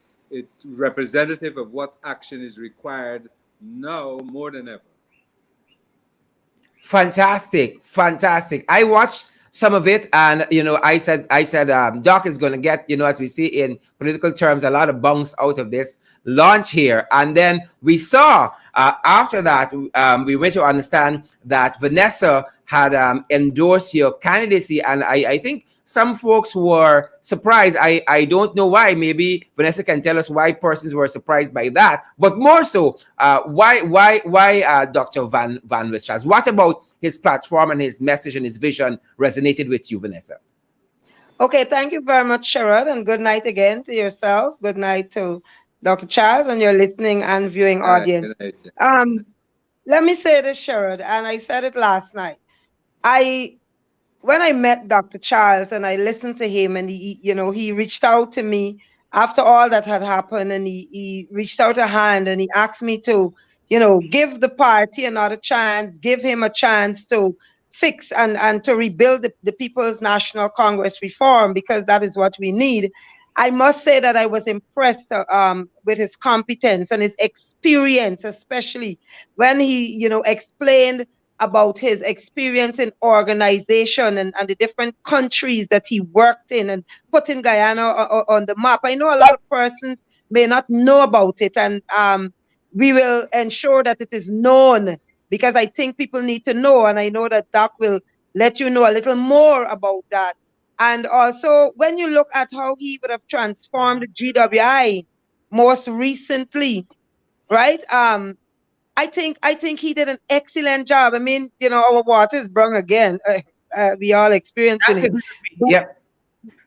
representative of what action is required now more than ever. Fantastic, fantastic. I watched some of it, and I said, Doc is going to get, as we see in political terms, a lot of bunks out of this launch here. And then we saw after that, we went to understand that Vanessa had endorsed your candidacy, and I think some folks were surprised. I don't know why. Maybe Vanessa can tell us why persons were surprised by that. But more so, why Dr. Van Westchaz? What about his platform and his message and his vision resonated with you, Vanessa? Okay, thank you very much, Sherrod, and good night again to yourself. Good night to Dr. Charles and your listening and viewing audience. Good night. Let me say this, Sherrod, and I said it last night. When I met Dr. Charles and I listened to him, and he reached out to me after all that had happened, and he reached out a hand and he asked me to, give the party another chance, give him a chance to fix and to rebuild the People's National Congress reform, because that is what we need. I must say that I was impressed with his competence and his experience, especially when he, explained about his experience in organization and the different countries that he worked in and putting Guyana on the map. I know a lot of persons may not know about it, and we will ensure that it is known, because I think people need to know, and I know that Doc will let you know a little more about that. And also, when you look at how he would have transformed GWI most recently, right? I think he did an excellent job. I mean, our water is brung again. We all experiencing it. Yep.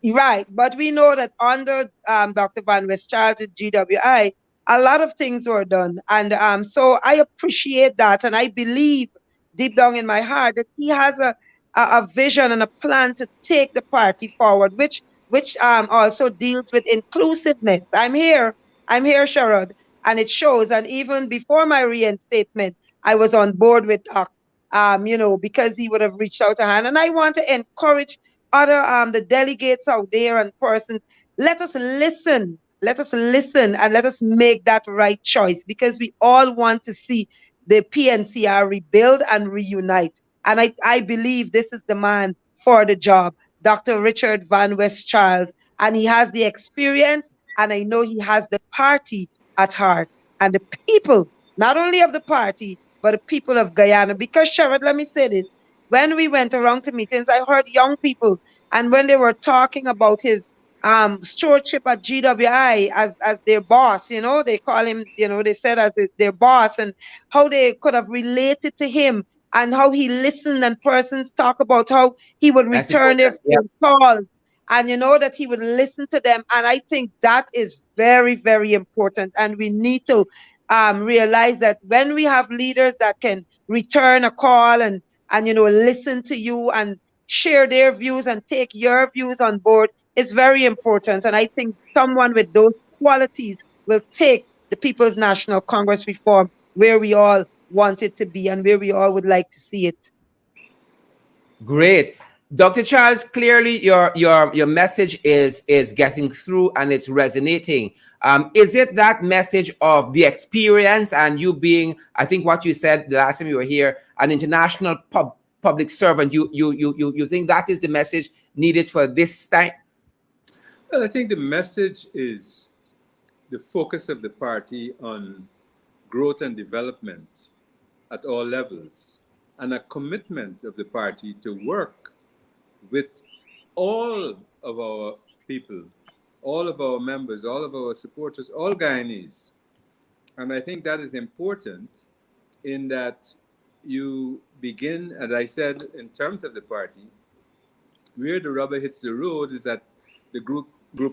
Right. But we know that under Dr. Van Westchaz at GWI, a lot of things were done. And so I appreciate that. And I believe deep down in my heart that he has a vision and a plan to take the party forward, which also deals with inclusiveness. I'm here, Sherrod, and it shows. And even before my reinstatement, I was on board with Doc, because he would have reached out a hand. And I want to encourage other the delegates out there and persons. Let us listen, and let us make that right choice, because we all want to see the PNCR rebuild and reunite. And I believe this is the man for the job, Dr. Richard Van Westchaz, and he has the experience, and I know he has the party at heart and the people, not only of the party, but the people of Guyana. Because, Sherrod, let me say this. When we went around to meetings, I heard young people, and when they were talking about his stewardship at GWI as their boss, they call him, they said as their boss, and how they could have related to him, and how he listened, and persons talk about how he would return their phone calls, and that he would listen to them. And I think that is very, very important. And we need to realize that when we have leaders that can return a call and listen to you and share their views and take your views on board, it's very important. And I think someone with those qualities will take the People's National Congress reform where we all want it to be and where we all would like to see it. Great. Dr. Charles, clearly your message is getting through and it's resonating. Is it that message of the experience and you being, I think what you said the last time you were here, an international public servant, you think that is the message needed for this time? Well, I think the message is the focus of the party on growth and development at all levels, and a commitment of the party to work with all of our people, all of our members, all of our supporters, all Guyanese. And I think that is important in that you begin, as I said, in terms of the party, where the rubber hits the road is at the group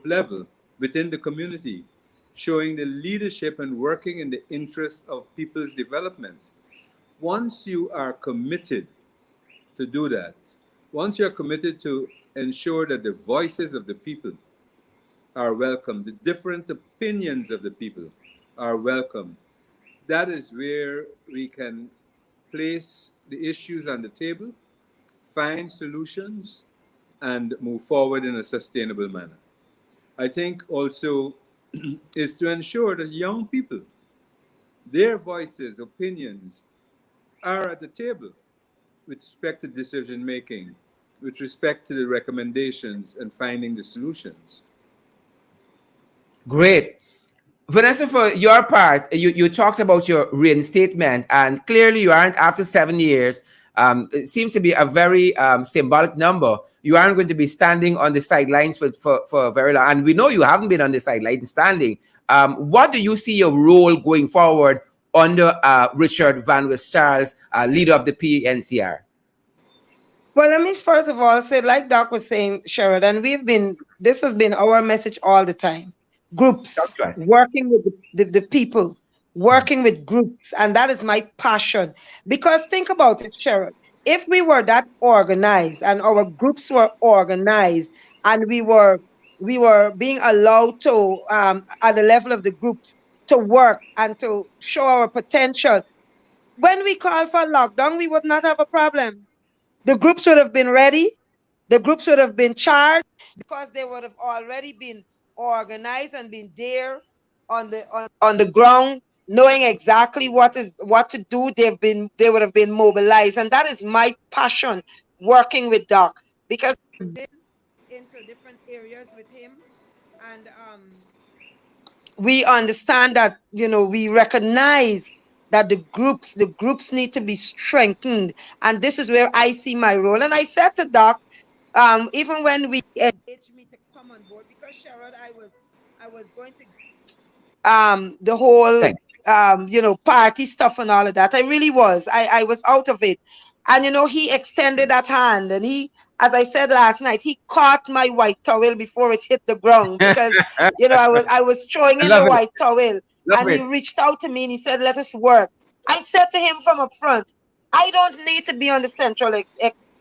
level, within the community, showing the leadership and working in the interest of people's development. Once you are committed to do that, once you're committed to ensure that the voices of the people are welcome, the different opinions of the people are welcome. That is where we can place the issues on the table, find solutions, and move forward in a sustainable manner. I think also is to ensure that young people, their voices, opinions are at the table with respect to decision making, with respect to the recommendations and finding the solutions. Great. Vanessa, for your part, you talked about your reinstatement, and clearly you aren't, after 7 years. It seems to be a very symbolic number. You aren't going to be standing on the sidelines for very long. And we know you haven't been on the sidelines standing. What do you see your role going forward under Richard Van West Charles, leader of the PNCR? Well, let me first of all say, like Doc was saying, Sherrod, and this has been our message all the time. Talk Groups, to us. working with the people, working with groups. And that is my passion. Because think about it, Sherrod. If we were that organized and our groups were organized and we were being allowed to, at the level of the groups, to work and to show our potential, when we call for lockdown, we would not have a problem. The groups would have been ready. The groups would have been charged because they would have already been organized and been there on the ground, knowing exactly what to do. They would have been mobilized, and that is my passion working with Doc, because I've been into different areas with him, and we understand that, we recognize that the groups need to be strengthened, and this is where I see my role. And I said to Doc, even when we engaged me to come on board, because Sherrod, I was going to the whole Thanks. party stuff and all of that. I really was. I was out of it. And he extended that hand, and he, as I said last night, he caught my white towel before it hit the ground, because I was throwing I in love the it. white towel, Love and he it. reached out to me and he said, "Let us work." I said to him from up front, I don't need to be on the central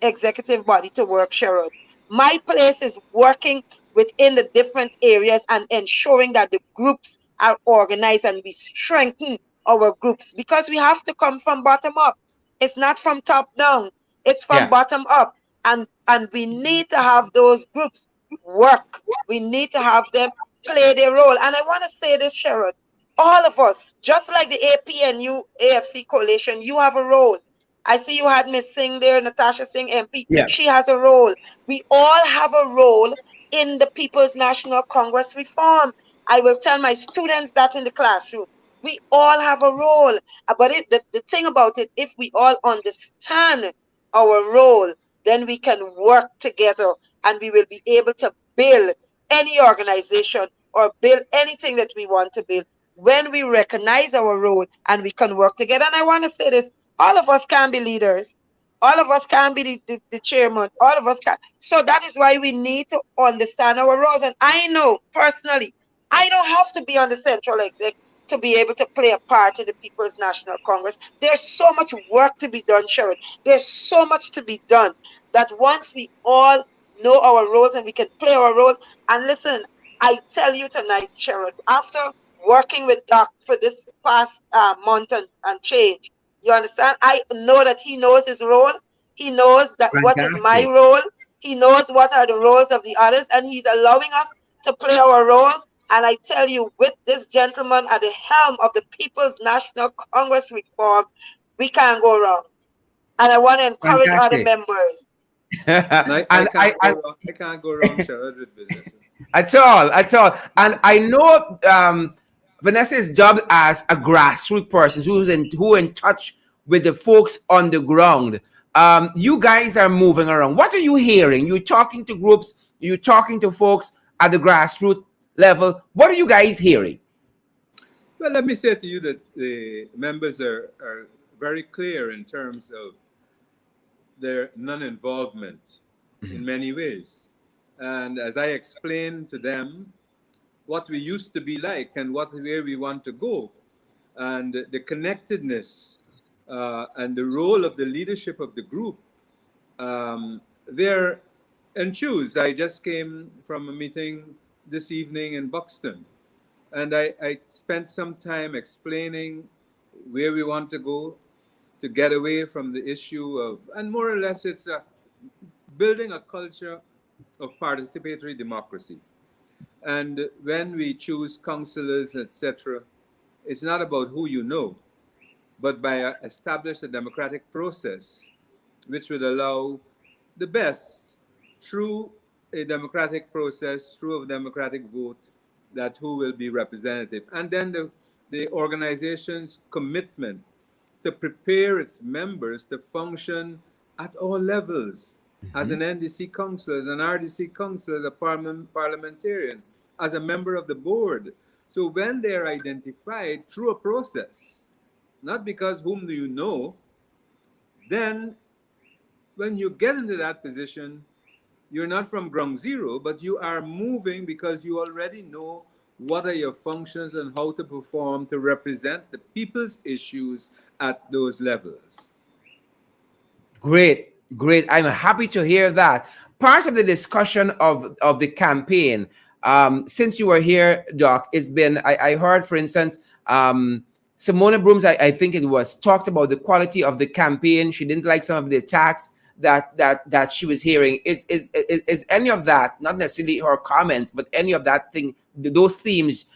executive body to work, Sherrod. My place is working within the different areas and ensuring that the groups are organized and we strengthen our groups, because we have to come from bottom up. It's not from top down. It's from Yeah. bottom up. And we need to have those groups work. We need to have them play their role. And I want to say this, Sherrod. All of us, just like the APNU AFC coalition, you have a role. I see you had Miss Singh there, Natasha Singh MP. Yeah. She has a role. We all have a role in the People's National Congress reform. I will tell my students that in the classroom. We all have a role. But the thing about it, if we all understand our role, then we can work together and we will be able to build any organization or build anything that we want to build when we recognize our role and we can work together. And I want to say this, all of us can be leaders. All of us can be the chairman. All of us can. So that is why we need to understand our roles. And I know personally, I don't have to be on the central exec to be able to play a part in the People's National Congress. There's so much work to be done, Sharon. There's so much to be done that once we all know our roles and we can play our role. And listen, I tell you tonight, Sharon, after working with Doc for this past month and change, you understand? I know that he knows his role. He knows that what is my Fantastic. role. He knows what are the roles of the others, and he's allowing us to play our roles. And I tell you, with this gentleman at the helm of the People's National Congress reform, we can't go wrong. And I want to encourage other Fantastic. members. And I And can't go wrong. I can't go wrong, Sherrod, with Vanessa. at all, at all. And I know Vanessa is dubbed as a grassroots person who in touch with the folks on the ground. You guys are moving around. What are you hearing? You're talking to groups. You're talking to folks at the grassroots level. What are you guys hearing? Well, let me say to you that the members are very clear in terms of their non-involvement in many ways. And as I explained to them what we used to be like and where we want to go, and the connectedness and the role of the leadership of the group, they're enthused. I just came from a meeting this evening in Buxton, And I spent some time explaining where we want to go to get away from the issue of, and more or less it's building a culture of participatory democracy. And when we choose councillors, etc., it's not about who you know, but by establish a democratic process which would allow the best through a democratic process, through a democratic vote, that who will be representative. And then the organization's commitment to prepare its members to function at all levels, as an NDC councillor, as an RDC councillor, as a parliamentarian, as a member of the board. So when they're identified through a process, not because whom do you know, then when you get into that position, you're not from ground zero, but you are moving because you already know what are your functions and how to perform to represent the people's issues at those levels. Great, great. I'm happy to hear that. Part of the discussion of the campaign, since you were here, Doc, it's been, I heard, for instance, Simona Brooms, I think it was, talked about the quality of the campaign. She didn't like some of the attacks that she was hearing. Is any of that, not necessarily her comments, but any of that thing, those themes,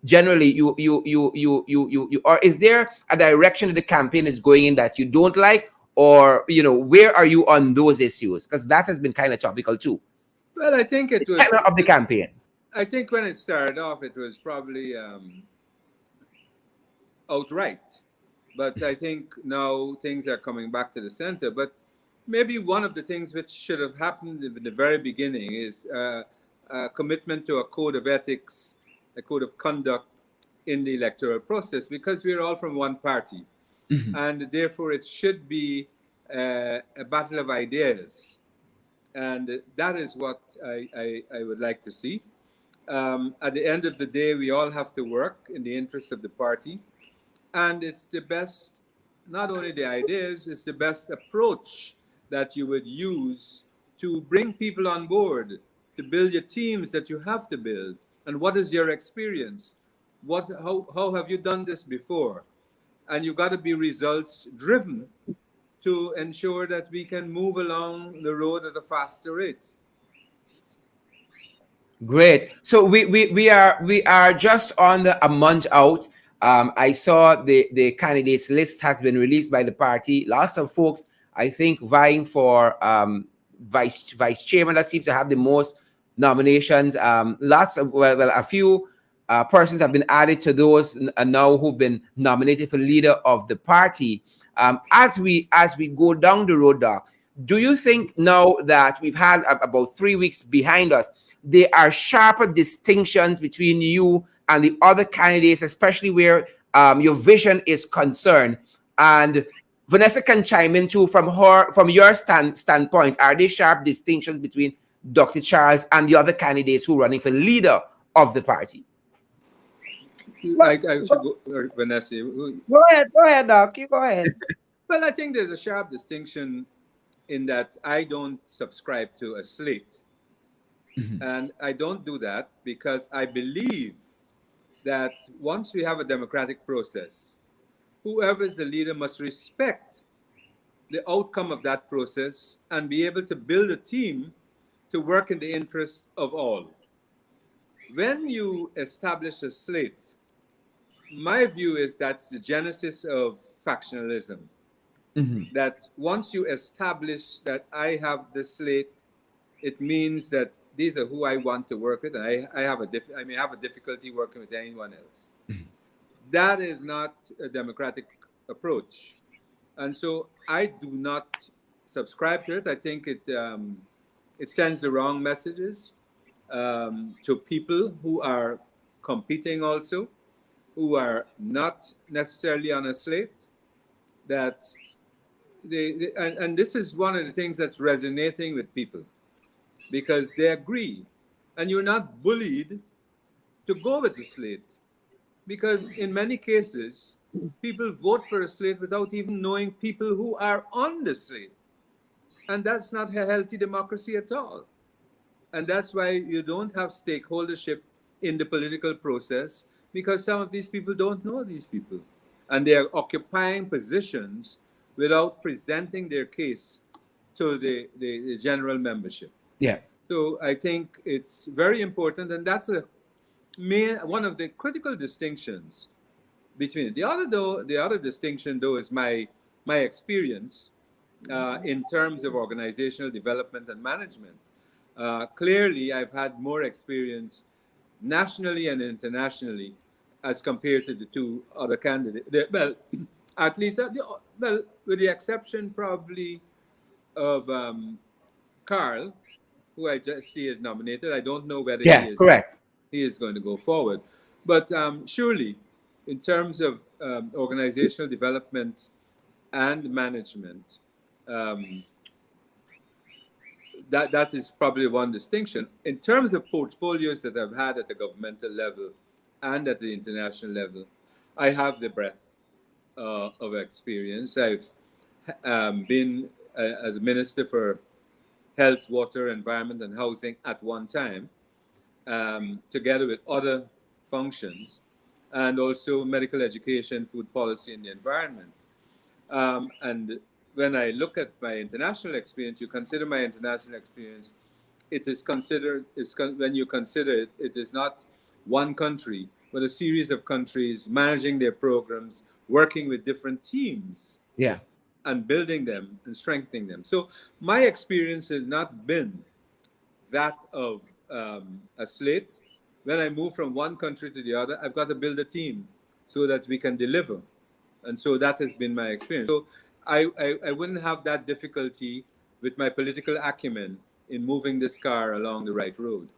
generally you or is there a direction that the campaign is going in that you don't like, or where are you on those issues? Because that has been kind of topical too. Well, I think it was of the campaign. I think when it started off, it was probably outright, but I think now things are coming back to the center. But maybe one of the things which should have happened in the very beginning is a commitment to a code of ethics, a code of conduct in the electoral process, because we're all from one party. And therefore it should be a battle of ideas. And that is what I would like to see. At the end of the day, we all have to work in the interest of the party. And it's the best, not only the ideas, it's the best approach that you would use to bring people on board, to build your teams that you have to build. And what is your experience? How have you done this before? And you've got to be results driven to ensure that we can move along the road at a faster rate. Great. So we are just on a month out. I saw the candidates list has been released by the party. Lots of folks, I think, vying for vice chairman. That seems to have the most nominations. Lots of a few persons have been added to those now who've been nominated for leader of the party. As we go down the road, Doc, do you think now that we've had about 3 weeks behind us, there are sharper distinctions between you and the other candidates, especially where your vision is concerned? And Vanessa can chime in too from your standpoint. Are there sharp distinctions between Dr. Charles and the other candidates who are running for leader of the party? I should go, Vanessa. Go ahead, Doc. You go ahead. Well, I think there's a sharp distinction in that I don't subscribe to a slate. And I don't do that because I believe that once we have a democratic process, whoever is the leader must respect the outcome of that process and be able to build a team to work in the interest of all. When you establish a slate, my view is that's the genesis of factionalism. That once you establish that I have the slate, it means that these are who I want to work with, and I may have a difficulty working with anyone else. That is not a democratic approach, and so I do not subscribe to it. I think it sends the wrong messages to people who are competing also, who are not necessarily on a slate. That and this is one of the things that's resonating with people, because they agree, and you're not bullied to go with the slate, because in many cases people vote for a slate without even knowing people who are on the slate, and that's not a healthy democracy at all. And that's why you don't have stakeholdership in the political process, because some of these people don't know these people. And they are occupying positions without presenting their case to the general membership. Yeah. So I think it's very important, and that's one of the critical distinctions between it. The other distinction, though, is my experience in terms of organizational development and management. Clearly, I've had more experience nationally and internationally as compared to the two other candidates. Well, at least, well, with the exception probably of Carl, who I just see is nominated. I don't know whether Yes, correct. he is going to go forward. But surely, in terms of organizational development and management, that is probably one distinction. In terms of portfolios that I've had at the governmental level and at the international level, I have the breadth of experience. I've been as a minister for health, water, environment, and housing at one time, together with other functions, and also medical education, food policy, and the environment. And when I look at my international experience, you consider my international experience, it is considered, when you consider it, it is not one country, but a series of countries managing their programs, working with different teams. Yeah. And building them and strengthening them. So my experience has not been that of a slate. When I move from one country to the other, I've got to build a team so that we can deliver. And so that has been my experience. So I wouldn't have that difficulty with my political acumen in moving this car along the right road.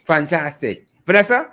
Fantastic. Vanessa?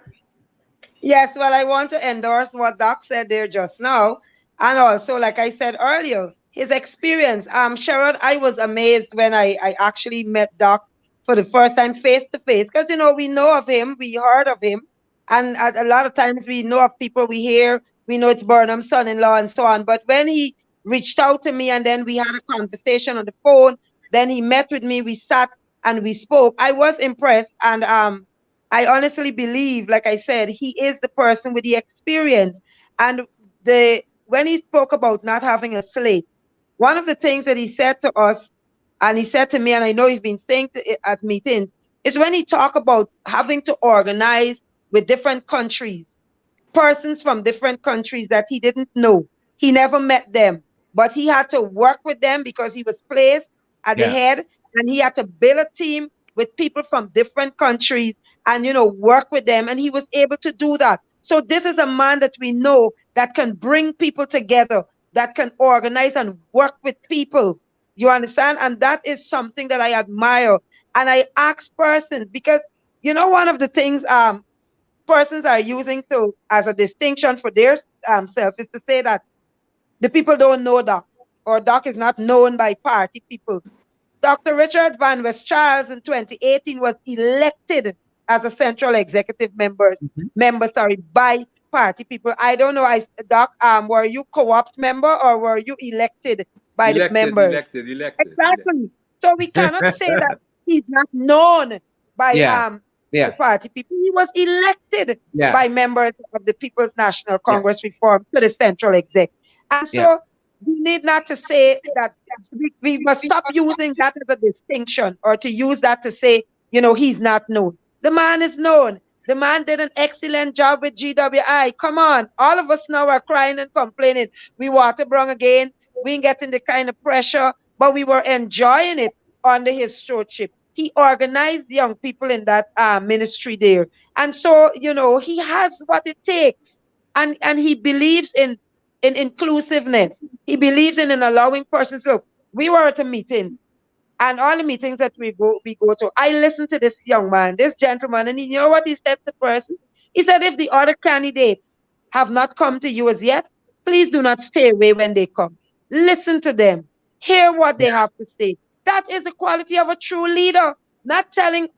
Yes, well, I want to endorse what Doc said there just now. And also, like I said earlier, his experience. Sherrod, I was amazed when I actually met Doc for the first time face to face. Because, you know, we know of him, we heard of him. And a lot of times we know of people we hear, we know it's Burnham's son-in-law and so on. But when he reached out to me and then we had a conversation on the phone, then he met with me, we sat and we spoke. I was impressed. And I honestly believe, like I said, he is the person with the experience. And when he spoke about not having a slate, one of the things that he said to us, and he said to me, and I know he's been saying at meetings, is when he talked about having to organize with different countries, persons from different countries that he didn't know. He never met them, but he had to work with them because he was placed at the head, and he had to build a team with people from different countries and, you know, work with them. And he was able to do that. So this is a man that we know that can bring people together, that can organize and work with people. You understand? And that is something that I admire. And I ask persons, because, you know, one of the things persons are using as a distinction for their self is to say that the people don't know Doc, or Doc is not known by party people. Dr. Richard Van West-Charles in 2018 was elected as a central executive member by party people. I don't know, Doc, were you co-ops member or were you elected by the members? Elected. Exactly. So we cannot say that he's not known by the party people. He was elected by members of the People's National Congress Reform to the central exec. And so we need not to say that we must stop using that as a distinction, or to use that to say, you know, he's not known. The man is known. The man did an excellent job with GWI. Come on. All of us now are crying and complaining. We water brung again. We ain't getting the kind of pressure, but we were enjoying it under his stewardship. He organized young people in that ministry there. And so, you know, he has what it takes. And he believes in inclusiveness. He believes in allowing persons. Look, we were at a meeting, and all the meetings that we go to, I listened to this young man, this gentleman, and you know what he said to the person? He said, if the other candidates have not come to you as yet, please do not stay away when they come. Listen to them. Hear what they have to say. That is the quality of a true leader. Not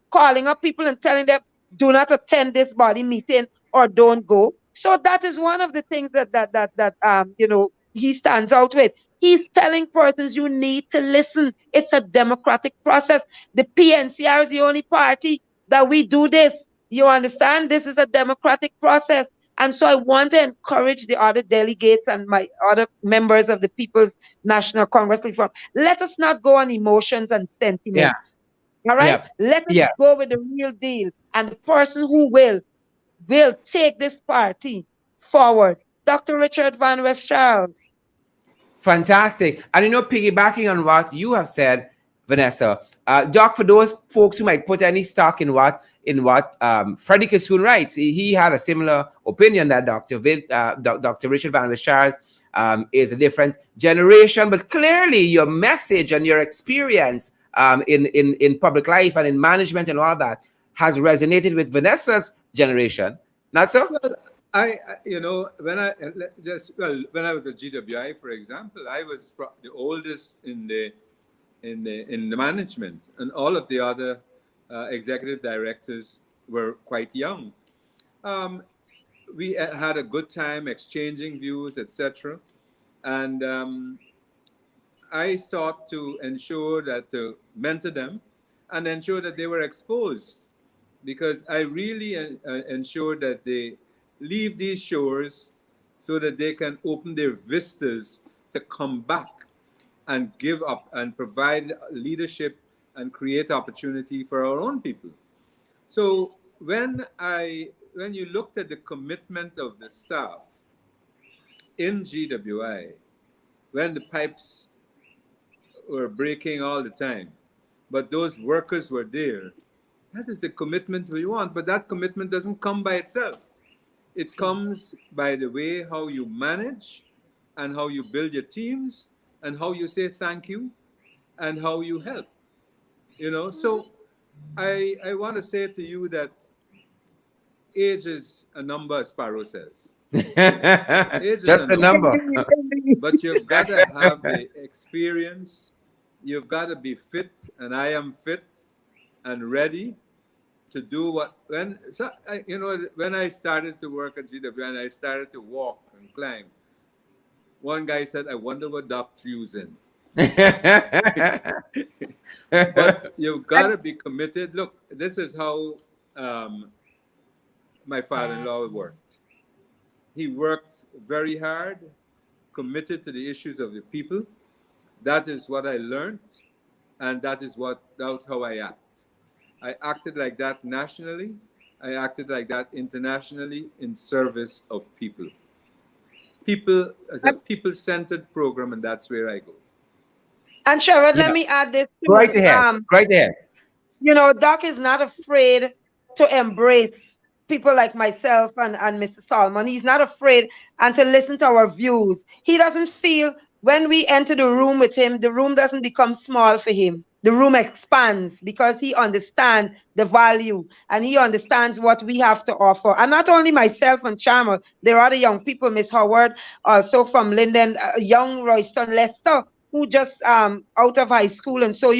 calling up people and telling them, do not attend this body meeting or don't go. So that is one of the things that you know, he stands out with. He's telling persons, you need to listen. It's a democratic process. The PNCR is the only party that we do this. You understand? This is a democratic process. And so I want to encourage the other delegates and my other members of the People's National Congress Reform. Let us not go on emotions and Yeah. sentiments. All right? Yeah. Let us Yeah. go with the real deal. And the person who will take this party forward. Dr. Richard Van West Charles. Fantastic. And piggybacking on what you have said, Vanessa, Doc, for those folks who might put any stock in what Freddie Kissoon writes, he had a similar opinion that Dr. Richard Van der Charles is a different generation, but clearly your message and your experience in public life and in management and all that has resonated with Vanessa's generation. Not so? Well, when I was at GWI, for example, I was the oldest in the management, and all of the other executive directors were quite young. We had a good time exchanging views, etc. And I sought to ensure that to mentor them and ensure that they were exposed, because I really ensure that they leave these shores so that they can open their vistas to come back and give up and provide leadership and create opportunity for our own people. So when you looked at the commitment of the staff in GWI, when the pipes were breaking all the time, but those workers were there, that is the commitment we want. But that commitment doesn't come by itself. It comes by the way how you manage and how you build your teams and how you say thank you and how you help. So I want to say to you that age is a number, as Sparrow says. Age Just a number. But you've got to have the experience. You've got to be fit, and I am fit and ready to do when I started to work at GW and I started to walk and climb, one guy said, "I wonder what Doc's using." But you've got to be committed. Look, this is how my father-in-law worked. He worked very hard, committed to the issues of the people. That is what I learned, and that's how I act. I acted like that nationally. I acted like that internationally in service of people. People as a people-centered program, and that's where I go. And Sherrod, let me add this too. Right ahead. Right ahead. Doc is not afraid to embrace people like myself and Mr. Solomon. He's not afraid and to listen to our views. He doesn't feel when we enter the room with him, the room doesn't become small for him. The room expands because he understands the value and he understands what we have to offer. And not only myself and Sharma, there are other young people, Miss Howard, also from Linden, young Royston Lester, who just out of high school. And so,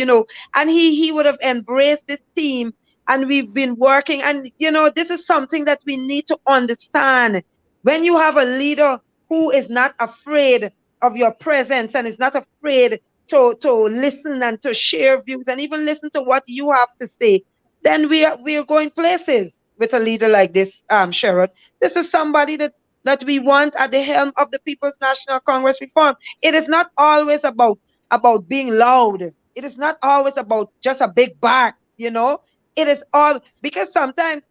and he would have embraced this team. And we've been working. And, this is something that we need to understand. When you have a leader who is not afraid of your presence and is not afraid to listen and to share views and even listen to what you have to say, then we are going places with a leader like this, Sherrod. This is somebody that we want at the helm of the People's National Congress Reform. It is not always about being loud. It is not always about just a big bark, It is all, because sometimes,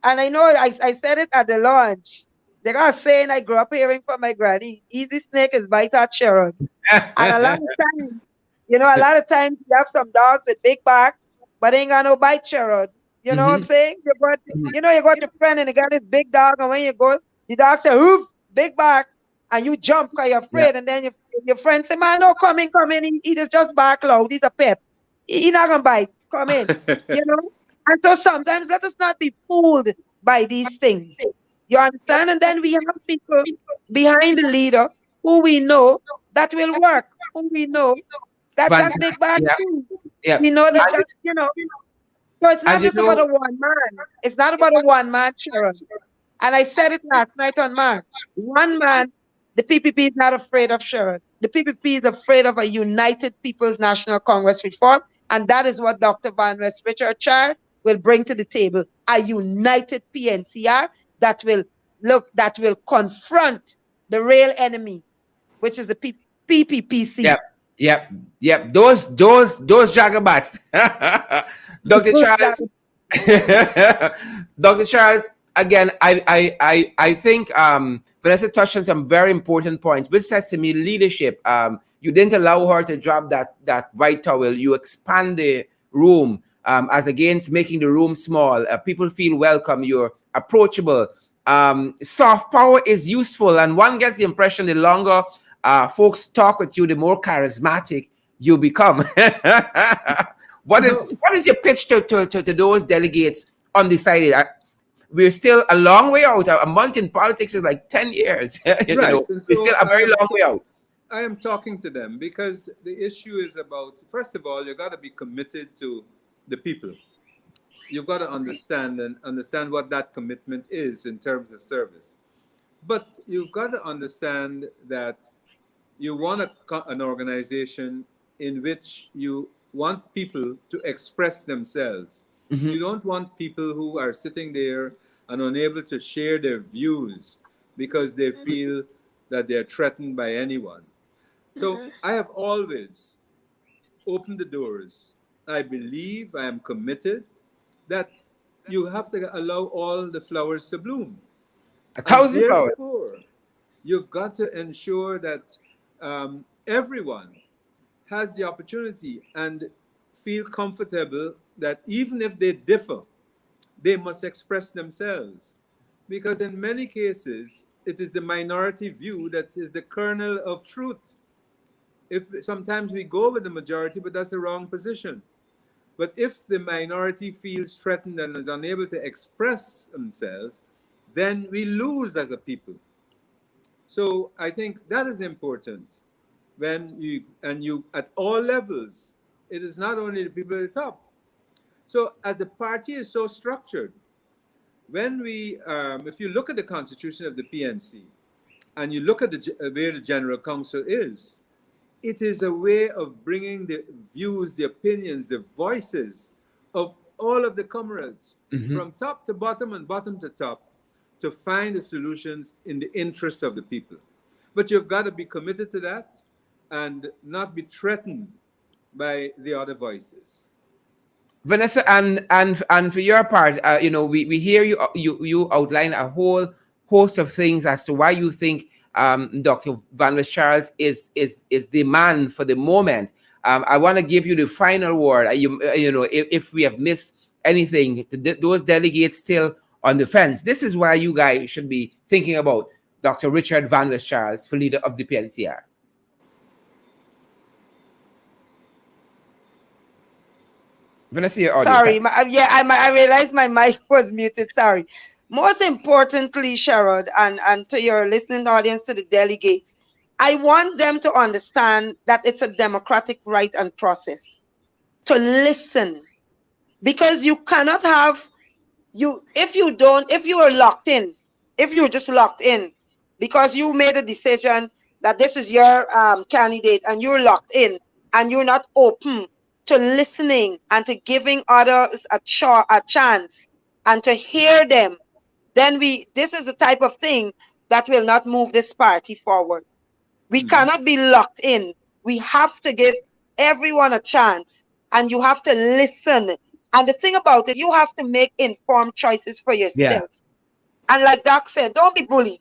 and I know I said it at the launch, they got a saying I grew up hearing from my granny, easy snake is bite at Sherrod. And a lot of times you have some dogs with big barks, but ain't got no bite, Sherrod. You know what I'm saying? You got your friend and you got this big dog, and when you go, the dog say, "Hoof, big bark," and you jump because you're afraid, and then your friend say, "Man, no, come in. He just bark loud. He's a pet. He not gonna bite. Come in." And so sometimes let us not be fooled by these things. You understand? And then we have people behind the leader who we know that will work, who we know that got big back too. Yeah. We know that, so it's not just about a one man. It's not about a one man, Sharon. And I said it last night on Mark. One man, the PPP is not afraid of Sharon. The PPP is afraid of a united People's National Congress reform. And that is what Dr. Van West Richard Char will bring to the table. A united PNCR that will look, that will confront the real enemy, which is the PPPC. Yep, yep, yep. Those jagabats. Dr. Those Charles, Dr. Charles, again, I think Vanessa touched on some very important points, which says to me leadership. You didn't allow her to drop that white towel. You expand the room as against making the room small. People feel welcome. You're approachable. Soft power is useful, and one gets the impression the longer folks talk with you, the more charismatic you become. What is your pitch to those delegates undecided? We're still a long way out. A month in politics is like 10 years. You Right. know, we're still a very long way out. I am talking to them because the issue is about, first of all, you got to be committed to the people. You've got to understand what that commitment is in terms of service. But you've got to understand that you want an organization in which you want people to express themselves. Mm-hmm. You don't want people who are sitting there and unable to share their views because they feel that they're threatened by anyone. So I have always opened the doors. I believe, I am committed that you have to allow all the flowers to bloom. 1,000 flowers. You've got to ensure that everyone has the opportunity and feel comfortable that even if they differ, they must express themselves. Because in many cases, it is the minority view that is the kernel of truth. If sometimes we go with the majority, but that's the wrong position. But if the minority feels threatened and is unable to express themselves, then we lose as a people. So I think that is important. When you at all levels, it is not only the people at the top. So as the party is so structured, when we, if you look at the constitution of the PNC, and you look at where the General Council is, it is a way of bringing the views, the opinions, the voices of all of the comrades, from top to bottom and bottom to top, to find the solutions in the interests of the people. But you've got to be committed to that and not be threatened by the other voices. Vanessa, and for your part, you know, we hear you outline a whole host of things as to why you think Dr. Vanessa Charles is the man for the moment. I want to give you the final word. You know, if we have missed anything, those delegates still on the fence, this is why you guys should be thinking about Dr. Richard Vanessa Charles for leader of the PNCR. Vanessa, your audio. Sorry, I realized my mic was muted. Sorry. Most importantly, Sherrod, and to your listening audience, to the delegates, I want them to understand that it's a democratic right and process to listen, because you cannot have if you are locked in, if you're just locked in because you made a decision that this is your candidate and you're locked in and you're not open to listening and to giving others a chance and to hear them, then this is the type of thing that will not move this party forward. We cannot be locked in. We have to give everyone a chance, and you have to listen. And the thing about it, you have to make informed choices for yourself. Yeah. And like Doc said, don't be bullied.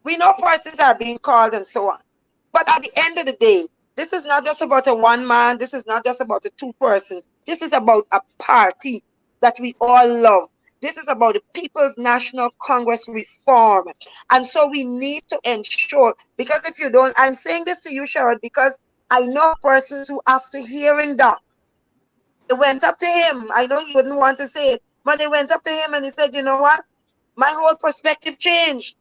We know persons are being called and so on. But at the end of the day, this is not just about a one man. This is not just about the two persons. This is about a party that we all love. This is about the People's National Congress reform. And so we need to ensure, because if you don't, I'm saying this to you, Sherrod, because I know persons who, after hearing Doc, they went up to him. I know you wouldn't want to say it, but they went up to him and he said, you know what? My whole perspective changed.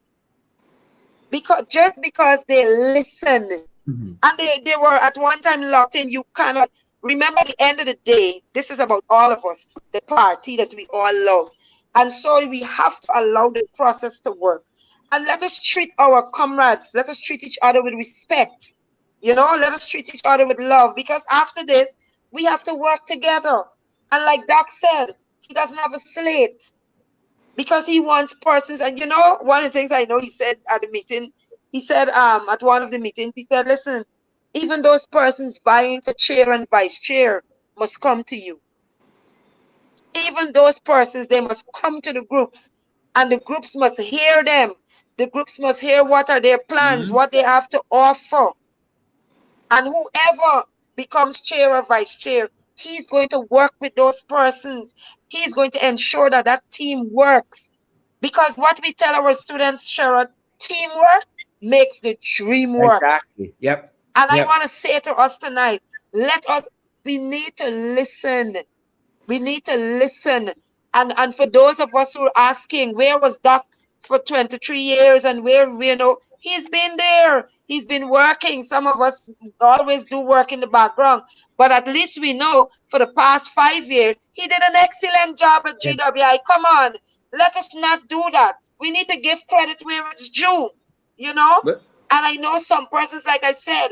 Just because they listened. And they were at one time locked in. You cannot remember, at the end of the day, this is about all of us, the party that we all love. And so we have to allow the process to work. And let us treat our comrades, let us treat each other with respect. You know, let us treat each other with love, because after this, we have to work together. And like Doc said, he doesn't have a slate. because he wants persons. And one of the things I know he said at the meeting, he said at one of the meetings, he said, listen, even those persons vying for chair and vice chair must come to you. Even those persons, they must come to the groups, and the groups must hear them. The groups must hear what are their plans, what they have to offer. And whoever becomes chair or vice chair, he's going to work with those persons. He's going to ensure that that team works. Because what we tell our students, Sherrod, teamwork makes the dream work. Exactly. Yep. And I Yep. want to say to us tonight, we need to listen. We need to listen. And for those of us who are asking, where was Doc for 23 years and where, he's been there. He's been working. Some of us always do work in the background. But at least we know for the past 5 years, he did an excellent job at GWI. Come on. Let us not do that. We need to give credit where it's due, But And I know some persons, like I said,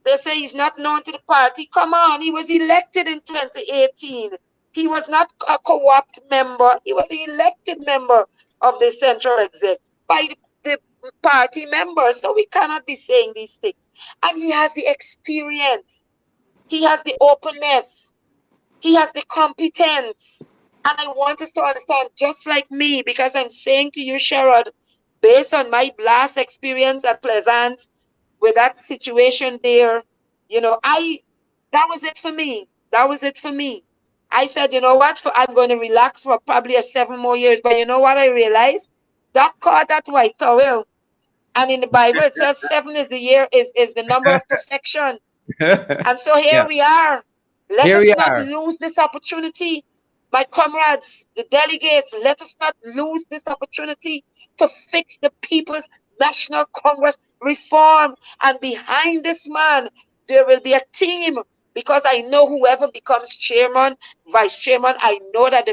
they say he's not known to the party. Come on. He was elected in 2018. He was not a co-opt member. He was an elected member of the Central Exec by the party members. So we cannot be saying these things. And he has the experience. He has the openness. He has the competence. And I want us to understand, just like me, because I'm saying to you, Sherrod, based on my last experience at Pleasant, with that situation there, that was it for me. That was it for me. I said, you know what? I'm going to relax for probably 7 more years. But you know what I realized? That caught that white towel. And in the Bible, it says 7 is the number of perfection. And so here Yeah. we are. Let Here us we not are. lose this opportunity. My comrades, the delegates, let us not lose this opportunity to fix the People's National Congress reform. And behind this man, there will be a team, because I know whoever becomes chairman, vice chairman, I know that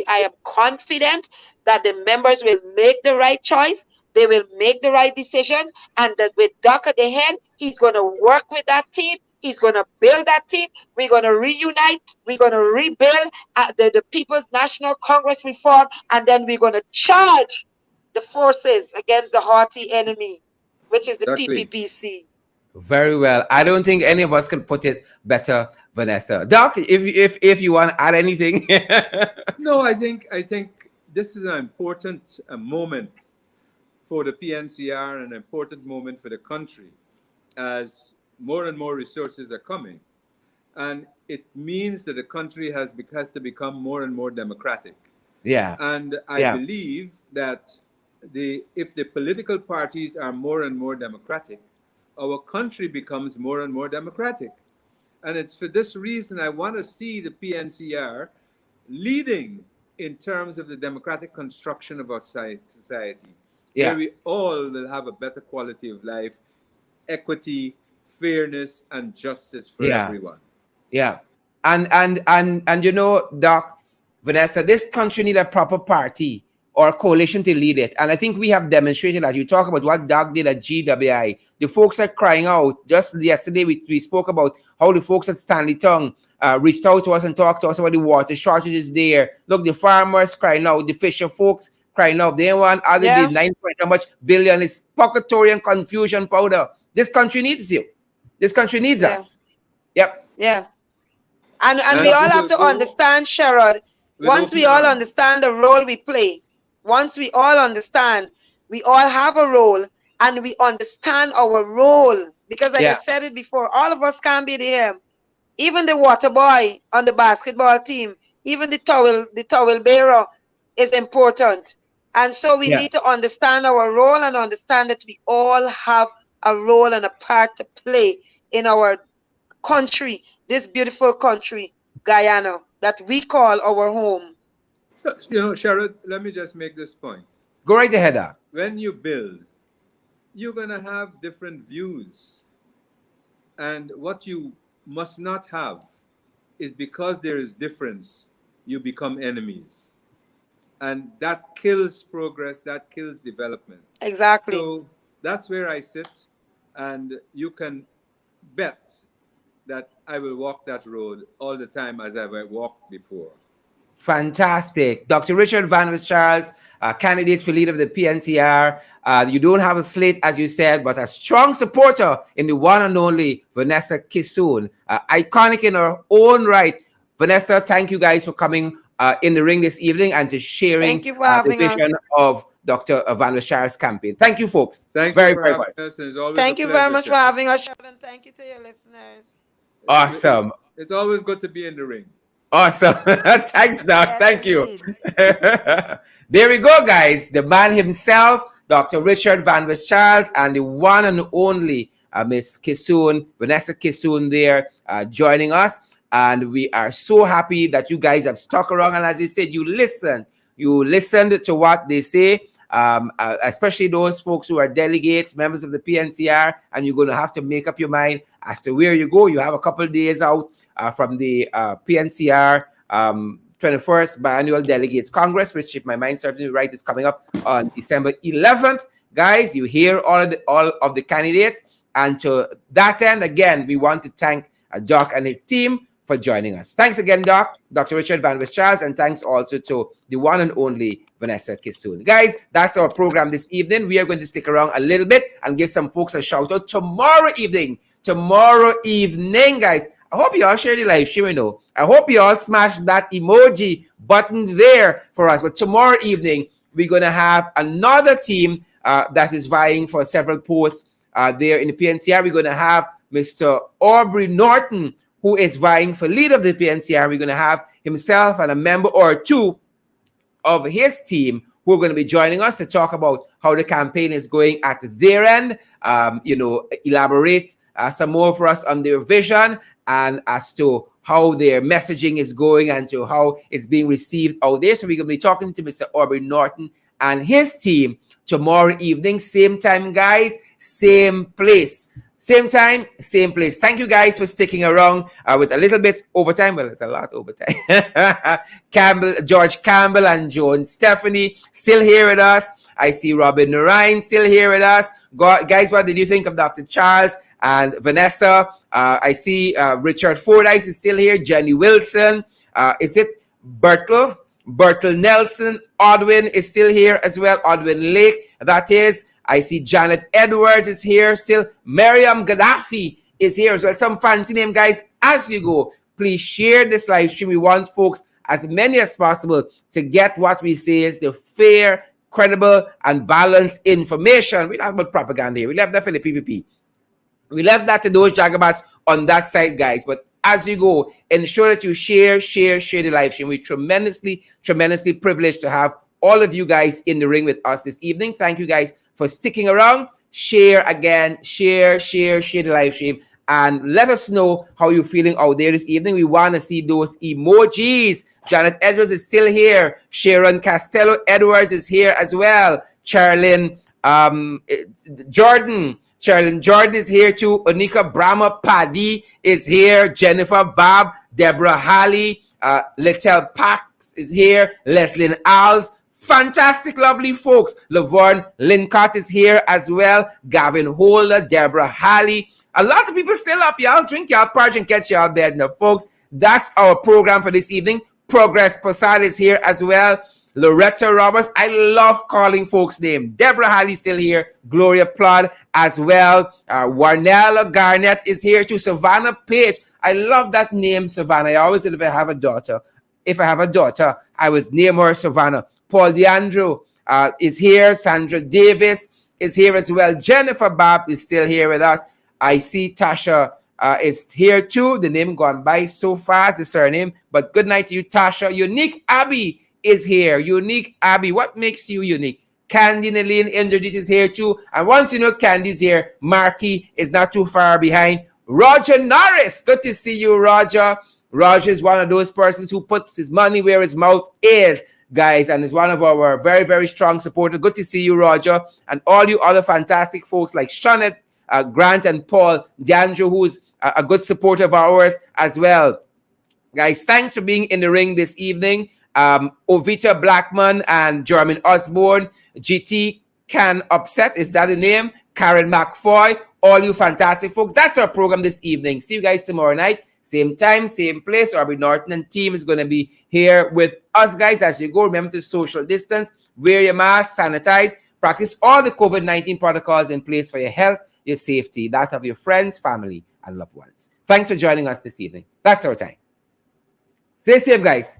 I am confident that the members will make the right choice. They will make the right decisions, and that with Doc at the head, he's going to work with that team. He's going to build that team. We're going to reunite. We're going to rebuild the People's National Congress reform, and then we're going to charge the forces against the haughty enemy, which is the exactly. PPPC. Very well. I don't think any of us can put it better, Vanessa. Doc, if you want to add anything. No, I think this is an important moment for the PNCR, and an important moment for the country, as more and more resources are coming, and it means that the country has to become more and more democratic. Yeah. And I Yeah. believe that if the political parties are more and more democratic, our country becomes more and more democratic. And it's for this reason I want to see the PNCR leading in terms of the democratic construction of our society, Yeah. where we all will have a better quality of life, equity, fairness, and justice for Yeah. everyone. Yeah. And Doc, Vanessa, this country need a proper party or coalition to lead it. And I think we have demonstrated that. You talk about what Doc did at GWI. The folks are crying out. Just yesterday, we spoke about how the folks at Stanley Tongue reached out to us and talked to us about the water shortages there. Look, the farmers crying out, the fisher folks crying out. They want other Yeah. than 9 point how much billion is pocketory and confusion powder. This country needs you. This country needs Yeah. us. Yep. Yes. And And we all we have will to go understand, Sherrod, with once open we all arms. understand the role we play, once we all understand, we all have a role, and we understand our role. Because like I Yeah. said it before, all of us can't be the even the water boy on the basketball team, even the towel bearer is important. And so we Yeah. need to understand our role and understand that we all have a role and a part to play in our country, this beautiful country, Guyana, that we call our home. Sharad, let me just make this point. Go right ahead, Doc. When you build, you're going to have different views. And what you must not have is, because there is difference, you become enemies. And that kills progress, that kills development. Exactly. So that's where I sit. And you can bet that I will walk that road all the time as I've walked before. Fantastic. Dr. Richard Van Charles, candidate for leader of the PNCR. You don't have a slate, as you said, but a strong supporter in the one and only Vanessa Kissoon, iconic in her own right. Vanessa, thank you guys for coming in the ring this evening and to sharing Thank you for the having us. vision of Dr. Van Charles' campaign. Thank you, folks. Thank very, you for very having much. us. And it's always Thank a you very pleasure, much for Sheldon. having us, Sheldon. Thank you to your listeners. Awesome. It's always good to be in the ring. Awesome. Thanks, Doc. Yes, Thank you. indeed. There we go, guys. The man himself, Dr. Richard Van Charles, and the one and only Miss Kissoon, Vanessa Kissoon there joining us. And we are so happy that you guys have stuck around. And as I said, you listened to what they say, especially those folks who are delegates, members of the PNCR, and you're going to have to make up your mind as to where you go. You have a couple of days out from the PNCR 21st Biannual Delegates Congress, which, if my mind serves me right, is coming up on December 11th. Guys, you hear all of the candidates. And to that end, again, we want to thank Doc and his team for joining us. Thanks again, Doc, Dr. Richard Van Charles, and thanks also to the one and only Vanessa Kissoon. Guys, that's our program this evening. We are going to stick around a little bit and give some folks a shout out tomorrow evening, guys. I hope you all share the live stream, I hope you all smash that emoji button there for us. But tomorrow evening, we're going to have another team that is vying for several posts there in the PNCR. We're going to have Mr. Aubrey Norton, who is vying for leader of the PNCR. We're going to have himself and a member or two of his team who are going to be joining us to talk about how the campaign is going at their end, elaborate some more for us on their vision and as to how their messaging is going and to how it's being received out there. So we're going to be talking to Mr. Aubrey Norton and his team tomorrow evening, same time, guys, same place. Same time, same place. Thank you guys for sticking around with a little bit overtime. Well, it's a lot overtime. George Campbell and Joan Stephanie still here with us. I see Robin Narine still here with us. Guys, what did you think of Dr. Charles and Vanessa? I see Richard Fordyce is still here. Jenny Wilson. Is it Bertle Nelson? Odwin is still here as well. Odwin Lake, that is. I see Janet Edwards is here still. Miriam Gaddafi is here as well. Some fancy name, guys. As you go, please share this live stream. We want folks, as many as possible, to get what we say is the fair, credible, and balanced information. We're not about propaganda here. We left that for the PPP. We left that to those jagabats on that side, guys. But as you go, ensure that you share the live stream. We're tremendously privileged to have all of you guys in the ring with us this evening. Thank you guys for sticking around. Share again, share the live stream, and let us know how you're feeling out there this evening. We want to see those emojis. Janet Edwards is still here. Sharon Castello Edwards is here as well. Charlene Jordan is here too. Onika Brahma Paddy is here. Jennifer Bob, Deborah Halley, Littell Pax is here. Leslyn Alves. Fantastic, lovely folks. Laverne Lincott is here as well. Gavin Holder, Deborah Halley. A lot of people still up. Y'all drink, y'all purge, and catch y'all bed now, folks. That's our program for this evening. Progress Prasad is here as well. Loretta Roberts. I love calling folks' name. Deborah Halley still here. Gloria Plodd as well. Warnella Garnett is here too. Savannah Page. I love that name, Savannah. I always said if I have a daughter, I would name her Savannah. Paul DeAndrew is here. Sandra Davis is here as well. Jennifer Bob is still here with us. I see Tasha is here too. The name gone by so fast, the surname. But good night to you, Tasha. Unique Abby is here. Unique Abby. What makes you unique? Candy Naline Indradit is here too. And once you know Candy's here, Marky is not too far behind. Roger Norris. Good to see you, Roger. Roger is one of those persons who puts his money where his mouth is, guys, and is one of our very, very strong supporters. Good to see you, Roger, and all you other fantastic folks like Shawnette, Grant, and Paul DeAndrew, who's a good supporter of ours as well. Guys, thanks for being in the ring this evening. Ovita Blackman and Jermaine Osborne, GT Can Upset, is that the name? Karen McFoy, all you fantastic folks. That's our program this evening. See you guys tomorrow night. same time, same place. Robbie Norton and team is going to be here with us, guys. As you go, remember to social distance, wear your mask, sanitize, practice all the COVID-19 protocols in place for your health, your safety, that of your friends, family, and loved ones. Thanks for joining us this evening. That's our time. Stay safe, guys.